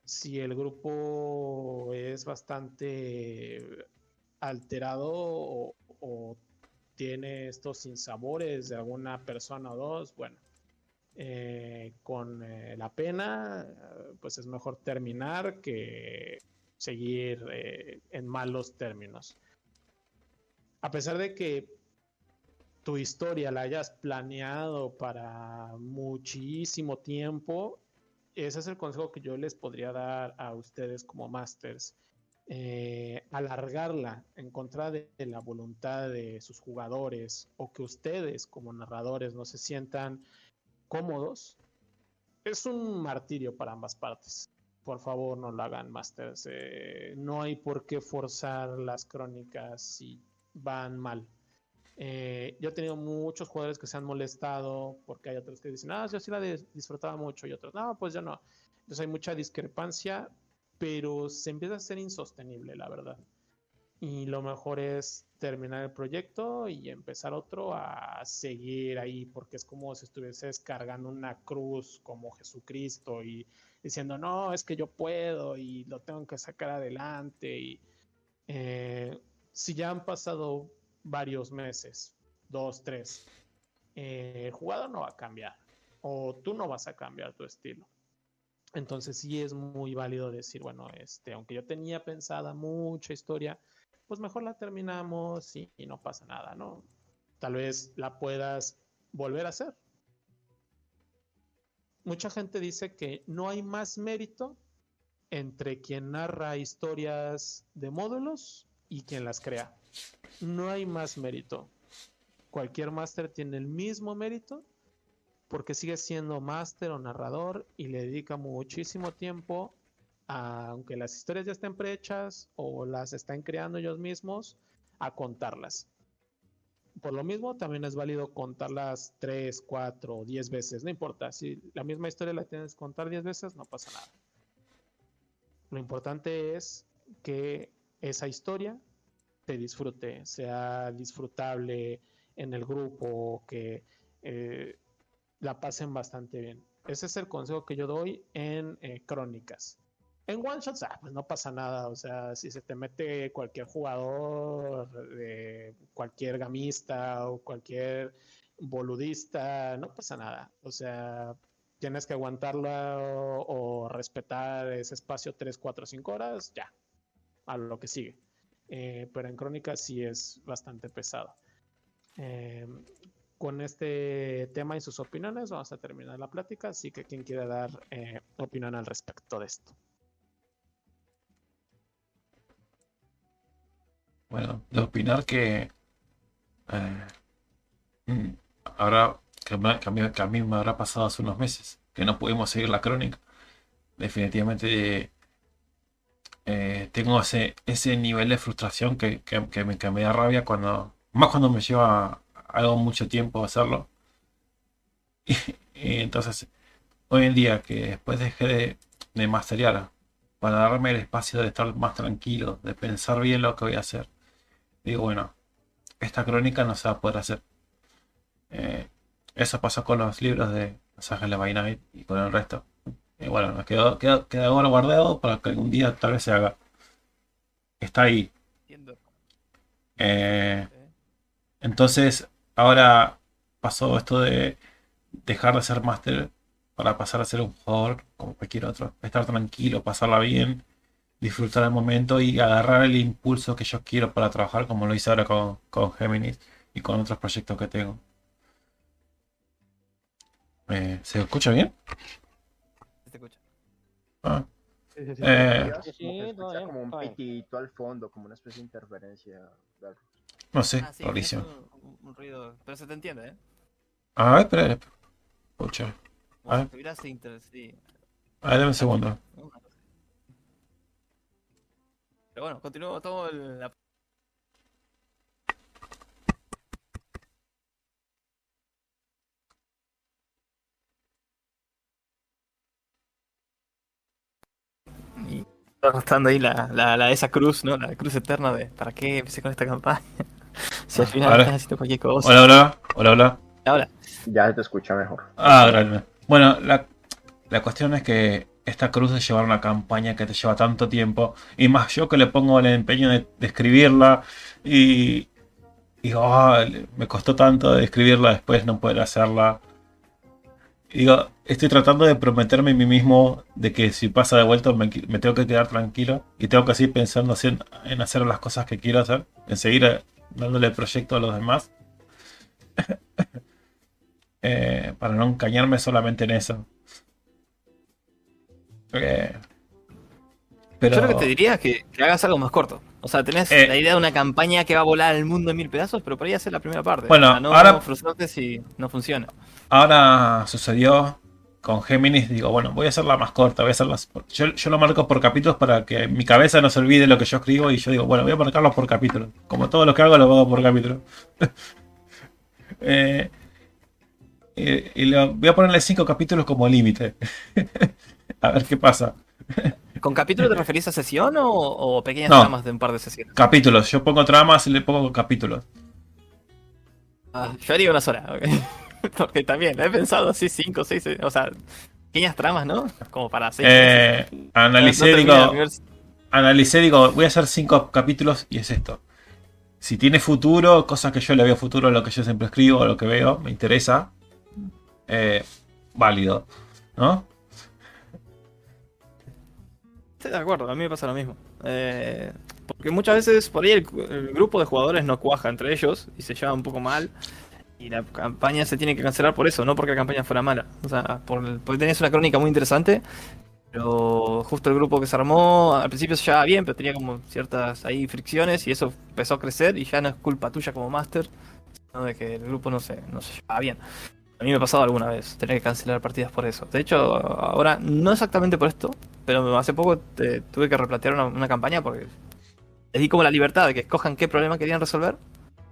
Si el grupo es bastante alterado o tiene estos sinsabores de alguna persona o dos, bueno, con la pena, pues es mejor terminar que seguir en malos términos. A pesar de que tu historia la hayas planeado para muchísimo tiempo, ese es el consejo que yo les podría dar a ustedes como masters. Alargarla en contra de la voluntad de sus jugadores o que ustedes como narradores no se sientan cómodos, es un martirio para ambas partes. Por favor, no lo hagan, masters. No hay por qué forzar las crónicas si van mal. Yo he tenido muchos jugadores que se han molestado porque hay otros que dicen, yo sí la disfrutaba mucho, y otros, no, pues yo no. Entonces hay mucha discrepancia, pero se empieza a ser insostenible, la verdad. Y lo mejor es terminar el proyecto y empezar otro a seguir ahí, porque es como si estuvieses cargando una cruz como Jesucristo y diciendo, no, es que yo puedo y lo tengo que sacar adelante. Y si ya han pasado varios meses, 2, 3, el jugador no va a cambiar o tú no vas a cambiar tu estilo. Entonces sí es muy válido decir, bueno, aunque yo tenía pensada mucha historia, pues mejor la terminamos y no pasa nada, ¿no? Tal vez la puedas volver a hacer. Mucha gente dice que no hay más mérito entre quien narra historias de módulos y quien las crea. No hay más mérito. Cualquier máster tiene el mismo mérito porque sigue siendo máster o narrador y le dedica muchísimo tiempo aunque las historias ya estén prehechas o las están creando ellos mismos, a contarlas. Por lo mismo, también es válido contarlas 3, 4 o 10 veces, no importa. Si la misma historia la tienes que contar 10 veces, no pasa nada. Lo importante es que esa historia te disfrute, sea disfrutable en el grupo, que la pasen bastante bien. Ese es el consejo que yo doy en crónicas. En one shots, pues no pasa nada. O sea, si se te mete cualquier jugador, cualquier gamista o cualquier boludista, no pasa nada. O sea, tienes que aguantarla o respetar ese espacio 3, 4, 5 horas, ya, a lo que sigue. Pero en Crónica sí es bastante pesado. Con este tema y sus opiniones vamos a terminar la plática, así que quien quiera dar opinión al respecto de esto. Bueno, de opinar que ahora que a mí me habrá pasado hace unos meses que no pudimos seguir la crónica. Definitivamente tengo ese nivel de frustración que me da rabia más cuando me lleva algo mucho tiempo hacerlo. Y entonces, hoy en día que después dejé de masterear para darme el espacio de estar más tranquilo, de pensar bien lo que voy a hacer, digo, bueno, esta crónica no se va a poder hacer. Eso pasó con los libros de Los Ángeles by Night y con el resto. Y bueno, me queda ahora guardado para que algún día tal vez se haga. Está ahí. Entiendo. Eh, entonces, ahora pasó esto de dejar de ser máster para pasar a ser un jugador como cualquier otro. Estar tranquilo, pasarla bien, disfrutar el momento y agarrar el impulso que yo quiero para trabajar como lo hice ahora con Géminis y con otros proyectos que tengo. ¿Se escucha bien? Se escucha. Ah, Sí, sí, sí. Eh, Como que Sí, todo escucha bien, como un todo bien. pitidito al fondo, como una especie de interferencia. Claro. no sé, Ah, sí, es rarísimo. un ruido. Pero se te entiende, ¿eh? A ver, espera. Escucha. Como A si ver, estuvieras sí. dame un segundo. Pero bueno, continúo todo la... Y estando ahí esa cruz, ¿no? La cruz eterna de ¿para qué empecé con esta campaña? Si al final Ahora. estás haciendo cualquier cosa. Hola. Ahora, Ya se te escucha mejor. Gracias. Bueno, la cuestión es que esta cruz de llevar una campaña que te lleva tanto tiempo, y más yo que le pongo el empeño de escribirla, y digo, me costó tanto de escribirla después no poder hacerla. Y digo, estoy tratando de prometerme a mí mismo de que si pasa de vuelta me tengo que quedar tranquilo y tengo que seguir pensando en hacer las cosas que quiero hacer, en seguir dándole el proyecto a los demás. Para no encañarme solamente en eso. Pero yo lo que te diría es que hagas algo más corto. O sea, tenés la idea de una campaña que va a volar el mundo en 1000 pedazos, pero por ahí hacer la primera parte. Bueno, para no ahora- frustrarte si no funciona. ahora sucedió con Géminis, digo, bueno, voy a hacerla más corta, voy a hacerla. Yo lo marco por capítulos para que mi cabeza no se olvide lo que yo escribo y yo digo, bueno, voy a marcarlo por capítulos. Como todo lo que hago lo hago por capítulos. Voy a ponerle 5 capítulos como límite. A ver qué pasa. ¿Con capítulo te referís a sesión o pequeñas No. tramas de un par de sesiones? Capítulos, yo pongo tramas y le pongo capítulos. Yo haría una sola, ok. Porque también he pensado así 5, 6, o sea, pequeñas tramas, ¿no? Como para 6 meses. Analicé, No termina el digo, voy a hacer 5 capítulos y es esto. Si tiene futuro, cosas que yo le veo futuro a lo que yo siempre escribo, a lo que veo, me interesa, válido, ¿no? Estoy de acuerdo, a mí me pasa lo mismo. Porque muchas veces por ahí el grupo de jugadores no cuaja entre ellos y se lleva un poco mal. Y la campaña se tiene que cancelar por eso, no porque la campaña fuera mala. O sea, porque tenés una crónica muy interesante, pero justo el grupo que se armó al principio se llevaba bien, pero tenía como ciertas ahí fricciones y eso empezó a crecer y ya no es culpa tuya como máster, sino de que el grupo no se llevaba bien. A mí me ha pasado alguna vez tener que cancelar partidas por eso. De hecho, ahora no exactamente por esto, pero hace poco tuve que replantear una campaña porque les di como la libertad de que escojan qué problema querían resolver.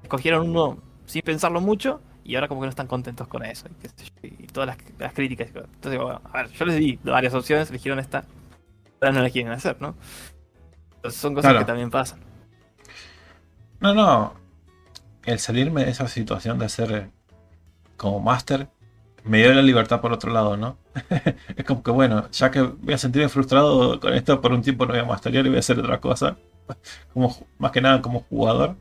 Escogieron uno sin pensarlo mucho y ahora como que no están contentos con eso. Y, qué sé yo, y todas las críticas. Entonces, bueno, a ver, yo les di varias opciones, eligieron esta. Ahora no la quieren hacer, ¿no? Entonces son cosas Claro. que también pasan. No. El salirme de esa situación de ser como máster me dio la libertad por otro lado, ¿no? Es como que bueno, ya que voy a sentirme frustrado con esto por un tiempo, no voy a masterear y voy a hacer otra cosa. Más que nada como jugador.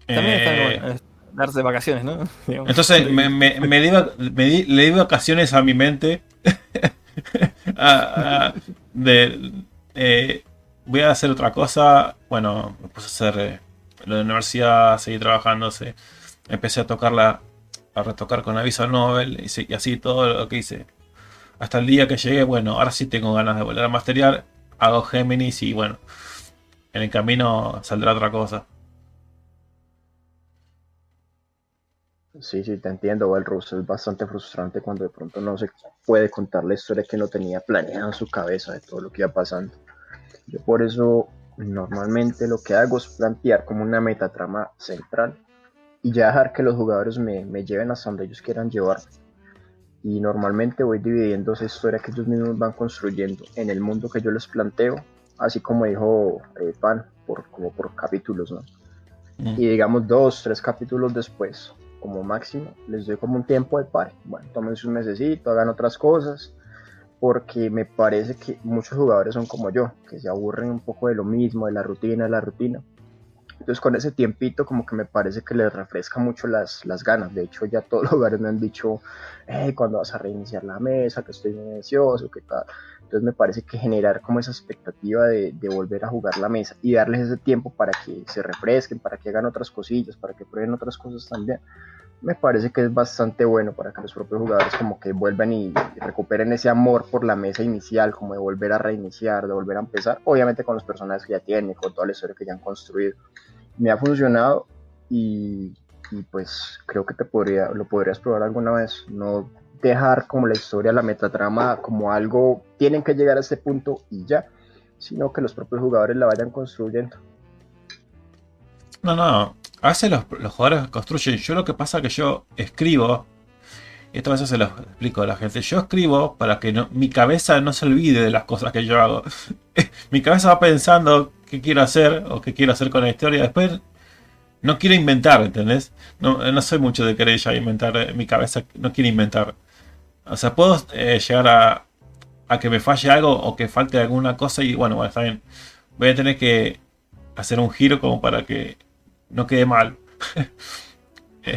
También Eh, darse vacaciones, ¿no? Digamos. Entonces le di vacaciones a mi mente. a- a- de, voy a hacer otra cosa. Bueno, me puse a hacer lo de la universidad, seguí trabajando. Empecé a retocar con aviso Nobel y así todo lo que hice. Hasta el día que llegué, bueno, ahora sí tengo ganas de volver a masterear. Hago Géminis y bueno, en el camino saldrá otra cosa. Sí, sí, te entiendo, Russo. Es bastante frustrante cuando de pronto no se puede contar la historia que no tenía planeada en su cabeza de todo lo que iba pasando. Yo por eso normalmente lo que hago es plantear como una metatrama central y ya dejar que los jugadores me lleven hasta donde ellos quieran llevar. Y normalmente voy dividiendo esa historia que ellos mismos van construyendo en el mundo que yo les planteo, así como dijo Pan, como por capítulos, ¿no? Mm. Y digamos 2, 3 capítulos después, como máximo, les doy como un tiempo de par. Bueno, tómense un mesecito, hagan otras cosas, porque me parece que muchos jugadores son como yo, que se aburren un poco de lo mismo, de la rutina, de la rutina. Entonces con ese tiempito como que me parece que les refresca mucho las ganas. De hecho ya todos los lugares me han dicho, hey, ¿cuándo vas a reiniciar la mesa? Que estoy muy ansioso, que tal. Entonces me parece que generar como esa expectativa de volver a jugar la mesa y darles ese tiempo para que se refresquen, para que hagan otras cosillas, para que prueben otras cosas también, me parece que es bastante bueno para que los propios jugadores como que vuelvan y recuperen ese amor por la mesa inicial, como de volver a reiniciar, de volver a empezar, obviamente con los personajes que ya tienen, con toda la historia que ya han construido. Me ha funcionado y pues creo que lo podrías probar alguna vez, no dejar como la historia, la metatrama como algo, tienen que llegar a este punto y ya, sino que los propios jugadores la vayan construyendo. No. A veces los jugadores construyen. Yo lo que pasa es que yo escribo. Y esto a veces se lo explico a la gente. Yo escribo para que mi cabeza no se olvide de las cosas que yo hago. Mi cabeza va pensando qué quiero hacer o qué quiero hacer con la historia. Después no quiero inventar, ¿entendés? No soy mucho de querer ya inventar. Mi cabeza no quiere inventar. O sea, puedo llegar a que me falle algo o que falte alguna cosa y bueno, está bien. Voy a tener que hacer un giro como para que no quede mal.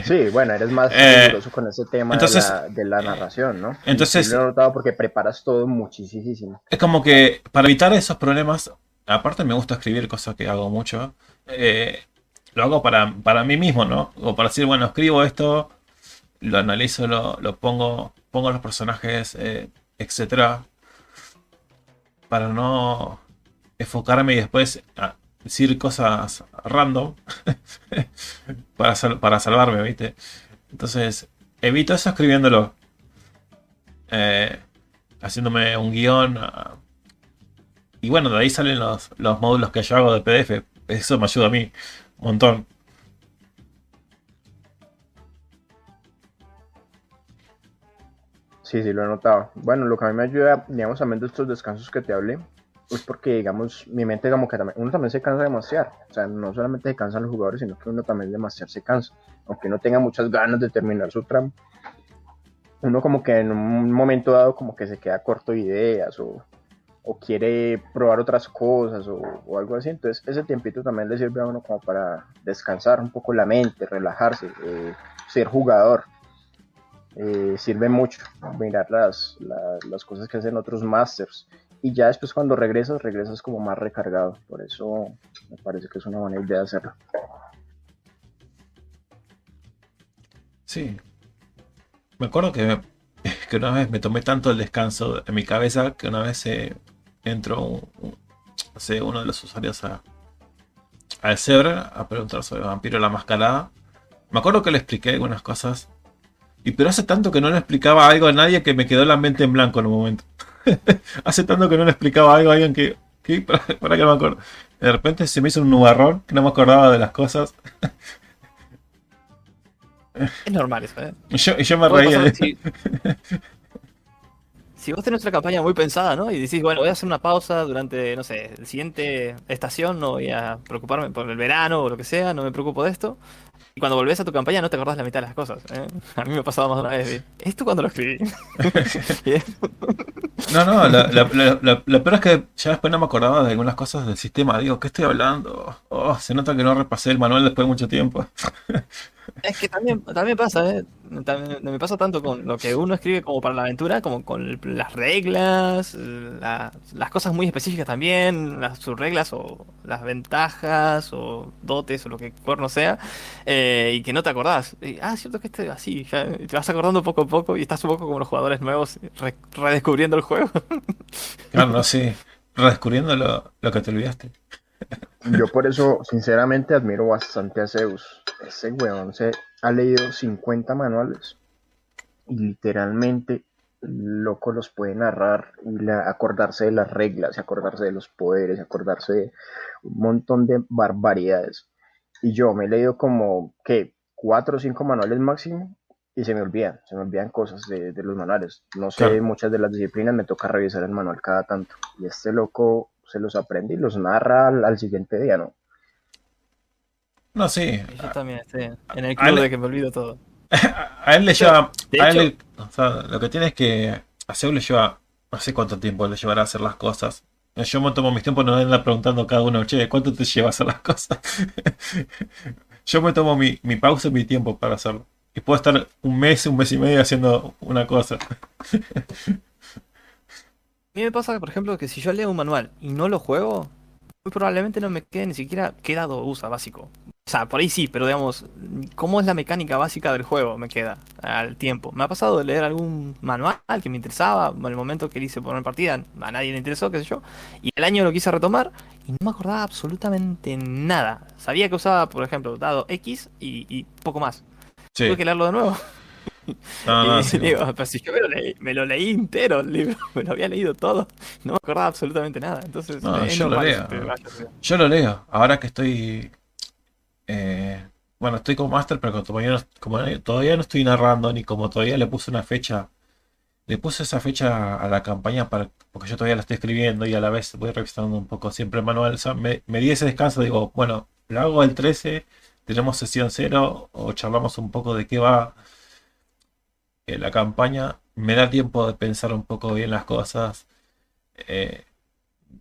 Sí, bueno, eres más riguroso con ese tema entonces, de la narración, ¿no? Entonces, sí, lo he notado porque preparas todo muchísimo. es como que para evitar esos problemas, aparte me gusta escribir, cosas que hago mucho, lo hago para mí mismo, ¿no? O para decir, bueno, escribo esto, lo analizo, lo pongo los personajes, etcétera, para no enfocarme y después decir cosas random para salvarme, ¿viste? Entonces, evito eso escribiéndolo. Haciéndome un guión. Y bueno, de ahí salen los módulos que yo hago de PDF. Eso me ayuda a mí un montón. Sí, lo he notado. Bueno, lo que a mí me ayuda, digamos, también de estos descansos que te hablé, es porque, digamos, mi mente como que uno también se cansa de demasiado. O sea, no solamente se cansan los jugadores, sino que uno también demasiado se cansa. Aunque uno tenga muchas ganas de terminar su trama, uno como que en un momento dado como que se queda corto de ideas o quiere probar otras cosas o algo así. Entonces ese tiempito también le sirve a uno como para descansar un poco la mente, relajarse, ser jugador. Sirve mucho mirar las cosas que hacen otros masters y ya después cuando regresas como más recargado. Por eso me parece que es una buena idea hacerlo. Sí. Me acuerdo que una vez me tomé tanto el descanso en mi cabeza que una vez entró no sé, uno de los usuarios al server a preguntar sobre Vampiro la Mascarada. Me acuerdo que le expliqué algunas cosas. Pero hace tanto que no le explicaba algo a nadie que me quedó la mente en blanco en un momento. Hace tanto que no le explicaba algo a alguien que para que no me acuerdo. De repente se me hizo un nubarrón que no me acordaba de las cosas. Es normal eso, ¿eh? Y yo me Puede reía. pasar si vos tenés una campaña muy pensada, ¿no? Y decís, bueno, voy a hacer una pausa durante, no sé, la siguiente estación, no voy a preocuparme por el verano o lo que sea, no me preocupo de esto. Y cuando volvés a tu campaña no te acordás la mitad de las cosas, ¿eh? A mí me ha pasado más de una vez. ¿Esto cuando lo escribí? Y es- No, no, lo peor es que ya después no me acordaba de algunas cosas del sistema. Digo, ¿qué estoy hablando? Oh, se nota que no repasé el manual después de mucho tiempo. Es que también pasa, ¿eh? Me pasa tanto con lo que uno escribe como para la aventura, como con las reglas, las cosas muy específicas también, las subreglas o las ventajas o dotes o lo que cuerno sea, y que no te acordás. Cierto que este así, ya te vas acordando poco a poco y estás un poco como los jugadores nuevos redescubriendo el juego. Claro, no sé, redescubriendo lo que te olvidaste. Yo por eso, sinceramente, admiro bastante a Zeus. Ese weón se ha leído 50 manuales y literalmente, loco, los puede narrar y acordarse de las reglas, y acordarse de los poderes, y acordarse de un montón de barbaridades. Y yo me he leído como, ¿qué? 4 o 5 manuales máximo y se me olvidan cosas de los manuales. No sé, Claro. muchas de las disciplinas me toca revisar el manual cada tanto. Y este loco se los aprende y los narra al siguiente día, ¿no? No, sí. Y yo también estoy en el A club él, de que me olvido todo. a él le Yo, lleva. de A él, hecho, o sea, lo que tiene es que. A Zeus le lleva. No sé cuánto tiempo le llevará a hacer las cosas. Yo me tomo mis tiempos, no anda preguntando a cada uno, che, ¿cuánto te lleva a hacer las cosas? Yo me tomo mi pausa y mi tiempo para hacerlo. Y puedo estar un mes y medio haciendo una cosa. a mí me pasa, por ejemplo, que si yo leo un manual y no lo juego, muy probablemente no me quede ni siquiera qué dado usa básico. O sea, por ahí sí, pero digamos, ¿cómo es la mecánica básica del juego? Me queda al tiempo. Me ha pasado de leer algún manual que me interesaba, en el momento que hice poner partida, a nadie le interesó, qué sé yo, y el año lo quise retomar y no me acordaba absolutamente nada. Sabía que usaba, por ejemplo, dado X y poco más. Tuve Sí. que leerlo de nuevo. No, Y no, sí. digo, pero si yo me lo leí entero el libro, me lo había leído todo, no me acordaba absolutamente nada. Entonces, No, es yo lo normal eso te leo. vaya. Yo lo leo. Ahora que estoy. Bueno, estoy como máster, pero como todavía no estoy narrando, ni como todavía le puse una fecha. Le puse esa fecha a la campaña porque yo todavía la estoy escribiendo y a la vez voy revisando un poco siempre el manual. O sea, me di ese descanso, digo, bueno, lo hago el 13, tenemos sesión cero o charlamos un poco de qué va la campaña. Me da tiempo de pensar un poco bien las cosas, eh,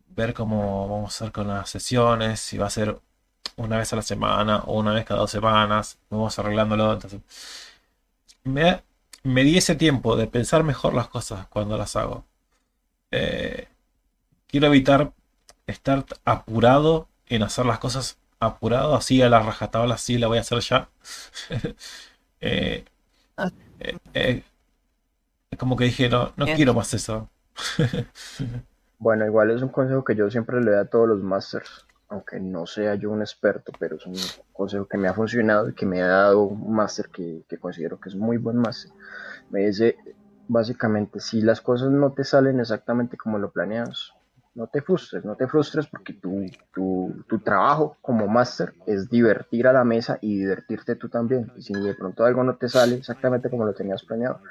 ver cómo vamos a hacer con las sesiones, si va a ser una vez a la semana o una vez cada 2 semanas, vamos arreglándolo. Entonces, me, me di ese tiempo de pensar mejor las cosas cuando las hago. Eh, Quiero evitar estar apurado en hacer las cosas apurado, así a la rajatabla, así la voy a hacer ya. Eh, Ah, eh, es como que dije, no, no bien. quiero más eso. Bueno, igual es un consejo que yo siempre le doy a todos los masters, aunque no sea yo un experto, pero es un consejo que me ha funcionado y que me ha dado un máster que considero que es muy buen máster. Me dice, básicamente, si las cosas no te salen exactamente como lo planeas, no te frustres, no te frustres porque tu trabajo como máster es divertir a la mesa y divertirte tú también. Y si de pronto algo no te sale exactamente como lo tenías planeado,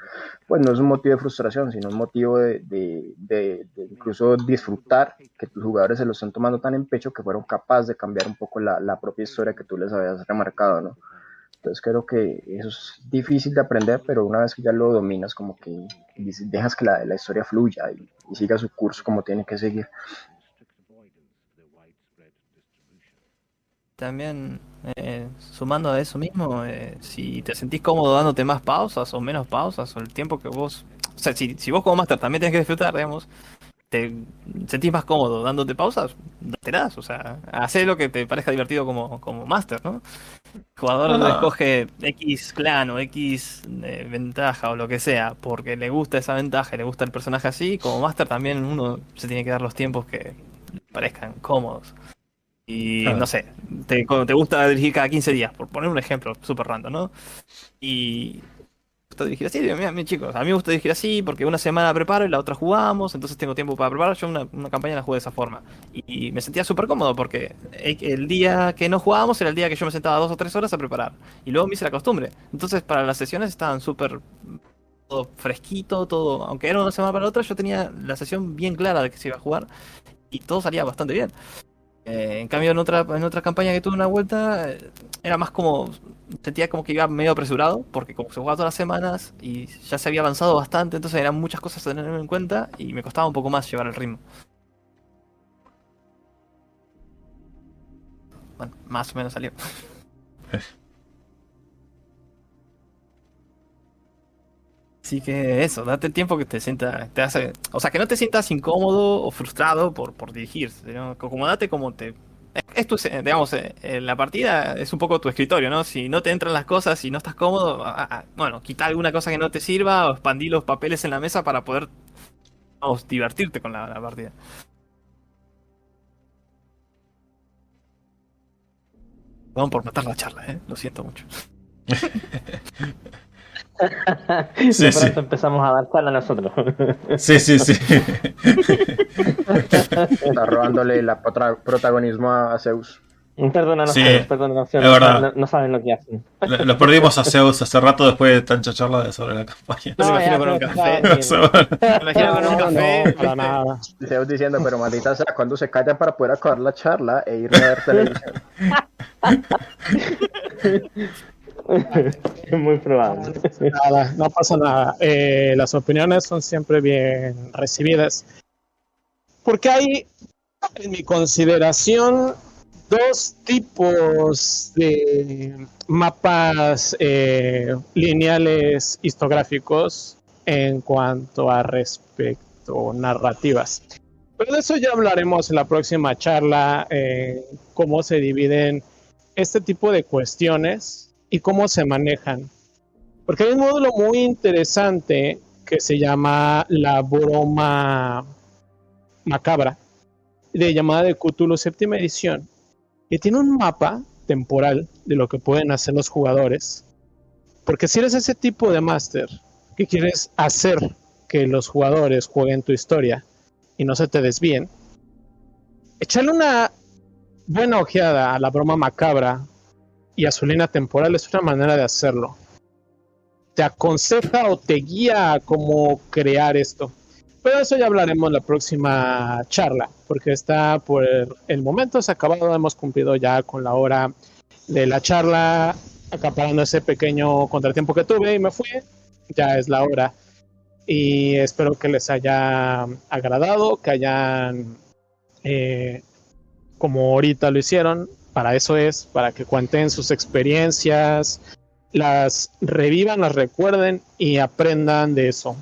pues no es un motivo de frustración, sino un motivo de incluso disfrutar que tus jugadores se lo están tomando tan en pecho que fueron capaces de cambiar un poco la propia historia que tú les habías remarcado, ¿no? Entonces creo que eso es difícil de aprender, pero una vez que ya lo dominas, como que dejas que la historia fluya y siga su curso como tiene que seguir. También, sumando a eso mismo, si te sentís cómodo dándote más pausas o menos pausas, o el tiempo que vos. O sea, si vos como máster también tenés que disfrutar, digamos, te sentís más cómodo dándote pausas, dátelas. O sea, hacé lo que te parezca divertido como máster, ¿no? El No, jugador no. escoge X clan o X ventaja o lo que sea, porque le gusta esa ventaja y le gusta el personaje así, como máster también uno se tiene que dar los tiempos que le parezcan cómodos. Y no Claro. sé, te gusta dirigir cada 15 días, por poner un ejemplo súper random, ¿no? Y te gusta dirigir así, digo, mira, chicos, a mí me gusta dirigir así porque una semana preparo y la otra jugamos, entonces tengo tiempo para preparar. Yo una campaña la jugué de esa forma. Y me sentía súper cómodo porque el día que no jugábamos era el día que yo me sentaba 2 o 3 horas a preparar. Y luego me hice la costumbre. Entonces para las sesiones estaban súper todo fresquito, todo, aunque era una semana para la otra, yo tenía la sesión bien clara de que se iba a jugar y todo salía bastante bien. En cambio, en otra campaña que tuve una vuelta, era más como, sentía como que iba medio apresurado, porque como se jugaba todas las semanas y ya se había avanzado bastante, entonces eran muchas cosas a tener en cuenta y me costaba un poco más llevar el ritmo. Bueno, más o menos salió. Así que eso, date el tiempo que o sea, que no te sientas incómodo o frustrado por dirigir, sino que acomodate como te... digamos, la partida es un poco tu escritorio, ¿no? Si no te entran las cosas y no estás cómodo, bueno, quita alguna cosa que no te sirva o expandí los papeles en la mesa para poder, vamos, divertirte con la partida. Vamos por matar la charla, lo siento mucho. Sí, De sí. pronto empezamos a dar charla nosotros. Sí. Está robándole la protagonismo a Zeus. Perdónanos, Sí, Zeus, perdónanos, Zeus, es verdad. no saben lo que hacen. Lo perdimos a Zeus hace rato después de tanta charla sobre la campaña. No, me imagino con un pero café. estaba bien. Me imagino con un café. No, para ¿viste? nada. Zeus diciendo, pero maldita sea, cuando se callan para poder acabar la charla e ir a ver televisión. Es muy probable. Nada, no pasa nada. Las opiniones son siempre bien recibidas. Porque hay, en mi consideración, dos tipos de mapas lineales histográficos en cuanto a respecto narrativas. Pero de eso ya hablaremos en la próxima charla, cómo se dividen este tipo de cuestiones y cómo se manejan. Porque hay un módulo muy interesante que se llama la broma macabra, de llamada de Cthulhu séptima edición, que tiene un mapa temporal de lo que pueden hacer los jugadores. Porque si eres ese tipo de máster que quieres hacer que los jugadores jueguen tu historia y no se te desvíen, echarle una buena ojeada a la broma macabra y a su línea temporal es una manera de hacerlo. Te aconseja o te guía a cómo crear esto. Pero eso ya hablaremos en la próxima charla, porque está por el momento se ha acabado, hemos cumplido ya con la hora de la charla, acaparando ese pequeño contratiempo que tuve y me fui, ya es la hora. Y espero que les haya agradado, que hayan, como ahorita lo hicieron, para eso es, para que cuenten sus experiencias, las revivan, las recuerden y aprendan de eso.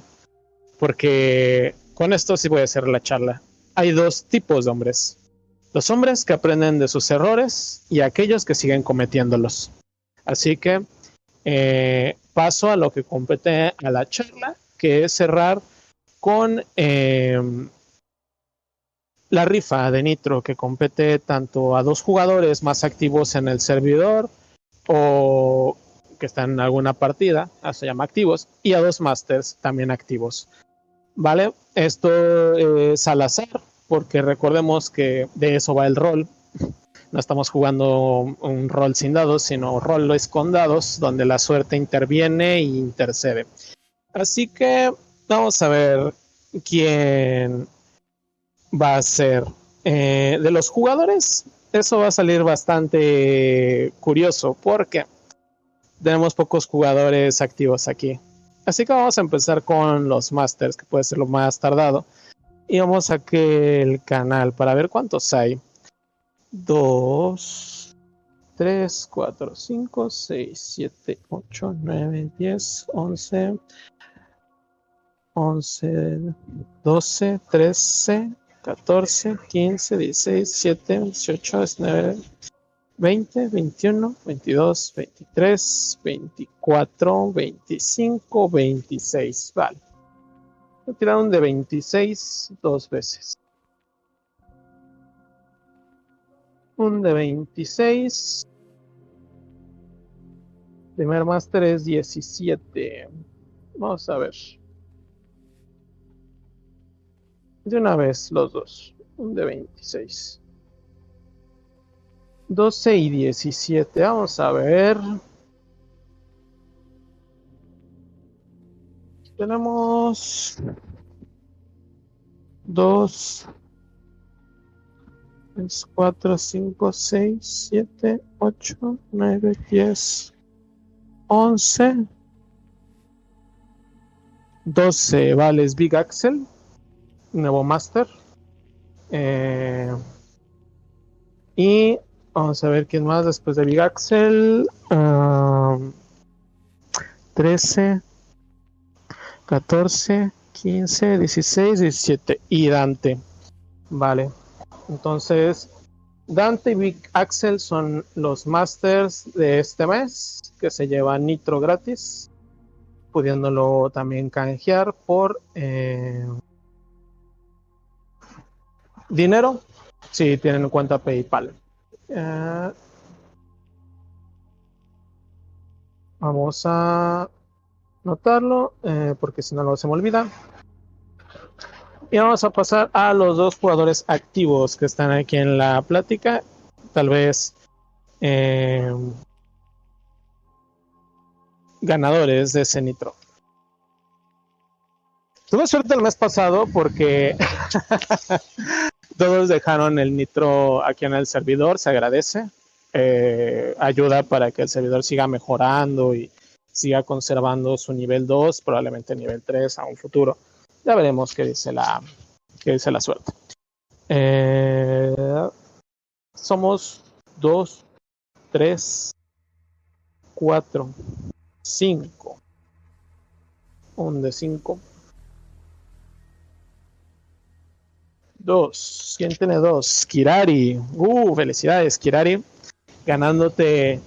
Porque con esto sí voy a hacer la charla. Hay dos tipos de hombres. Los hombres que aprenden de sus errores y aquellos que siguen cometiéndolos. Así que paso a lo que compete a la charla, que es cerrar con la rifa de Nitro, que compete tanto a dos jugadores más activos en el servidor o que están en alguna partida, se llama activos, y a dos masters también activos. ¿Vale? Esto es al azar, porque recordemos que de eso va el rol. No estamos jugando un rol sin dados, sino roles con dados, donde la suerte interviene e intercede. Así que vamos a ver quién va a ser. De los jugadores, eso va a salir bastante curioso, porque tenemos pocos jugadores activos aquí. Así que vamos a empezar con los masters, que puede ser lo más tardado. Y vamos a que el canal para ver cuántos hay. 2, 3, 4, 5, 6, 7, 8, 9, 10, 11, 12, 13, 14, 15, 16, 17, 18, 19, 20, 21, 22, 23, 24, 25, 26. Vale. Voy a tirar un de 26 dos veces. Un de 26. Primer máster es 17. Vamos a ver. De una vez los dos. Un de 26. 12 y 17. Vamos a ver. Tenemos 2, 3, 4, 5, 6, 7, 8, 9, 10, 11, 12 vales Big Axel, nuevo Master. Y vamos a ver quién más después de Big Axel. 13, 14, 15, 16, 17 y Dante. Vale. Entonces, Dante y Big Axel son los Masters de este mes que se llevan Nitro gratis, pudiéndolo también canjear por dinero si tienen cuenta PayPal. Vamos a anotarlo porque si no luego se me olvida. Y vamos a pasar a los dos jugadores activos que están aquí en la plática. Tal vez ganadores de ese Nitro. Tuve suerte el mes pasado porque todos dejaron el Nitro aquí en el servidor, se agradece. Ayuda para que el servidor siga mejorando y siga conservando su nivel 2, probablemente nivel 3 a un futuro. Ya veremos qué dice la suerte. Somos 2, 3, 4, 5. Un de 5. 2. ¿Quién tiene 2? Kirari. Felicidades, Kirari. Ganándote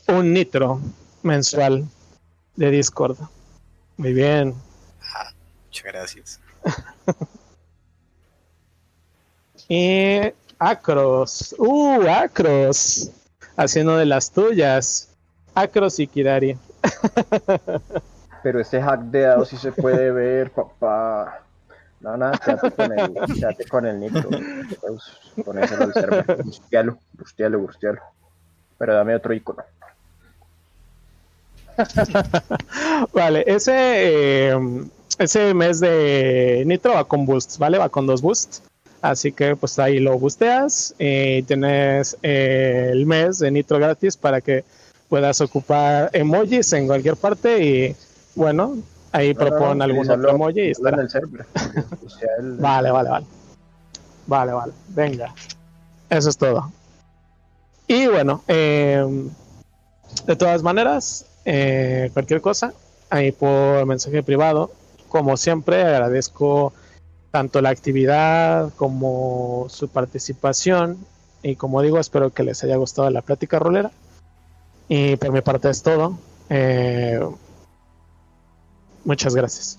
un Nitro mensual de Discord. Muy bien. Muchas gracias. Y Acros. Acros. Haciendo de las tuyas. Acros y Kirari. Pero ese hack de dados sí se puede ver, papá. No, nada, quédate con el Nitro. Pues, ponéselo al server. Bustealo. Pero dame otro icono. Vale, ese mes de Nitro va con boosts, ¿vale? Va con 2 boosts. Así que pues ahí lo busteas y tienes el mes de Nitro gratis para que puedas ocupar emojis en cualquier parte y bueno, ahí propon algún otro emoji y estará. En el server. Vale. Venga. Eso es todo. Y bueno, de todas maneras, cualquier cosa, ahí por mensaje privado, como siempre, agradezco tanto la actividad como su participación. Y como digo, espero que les haya gustado la plática rolera. Y por mi parte es todo. Muchas gracias.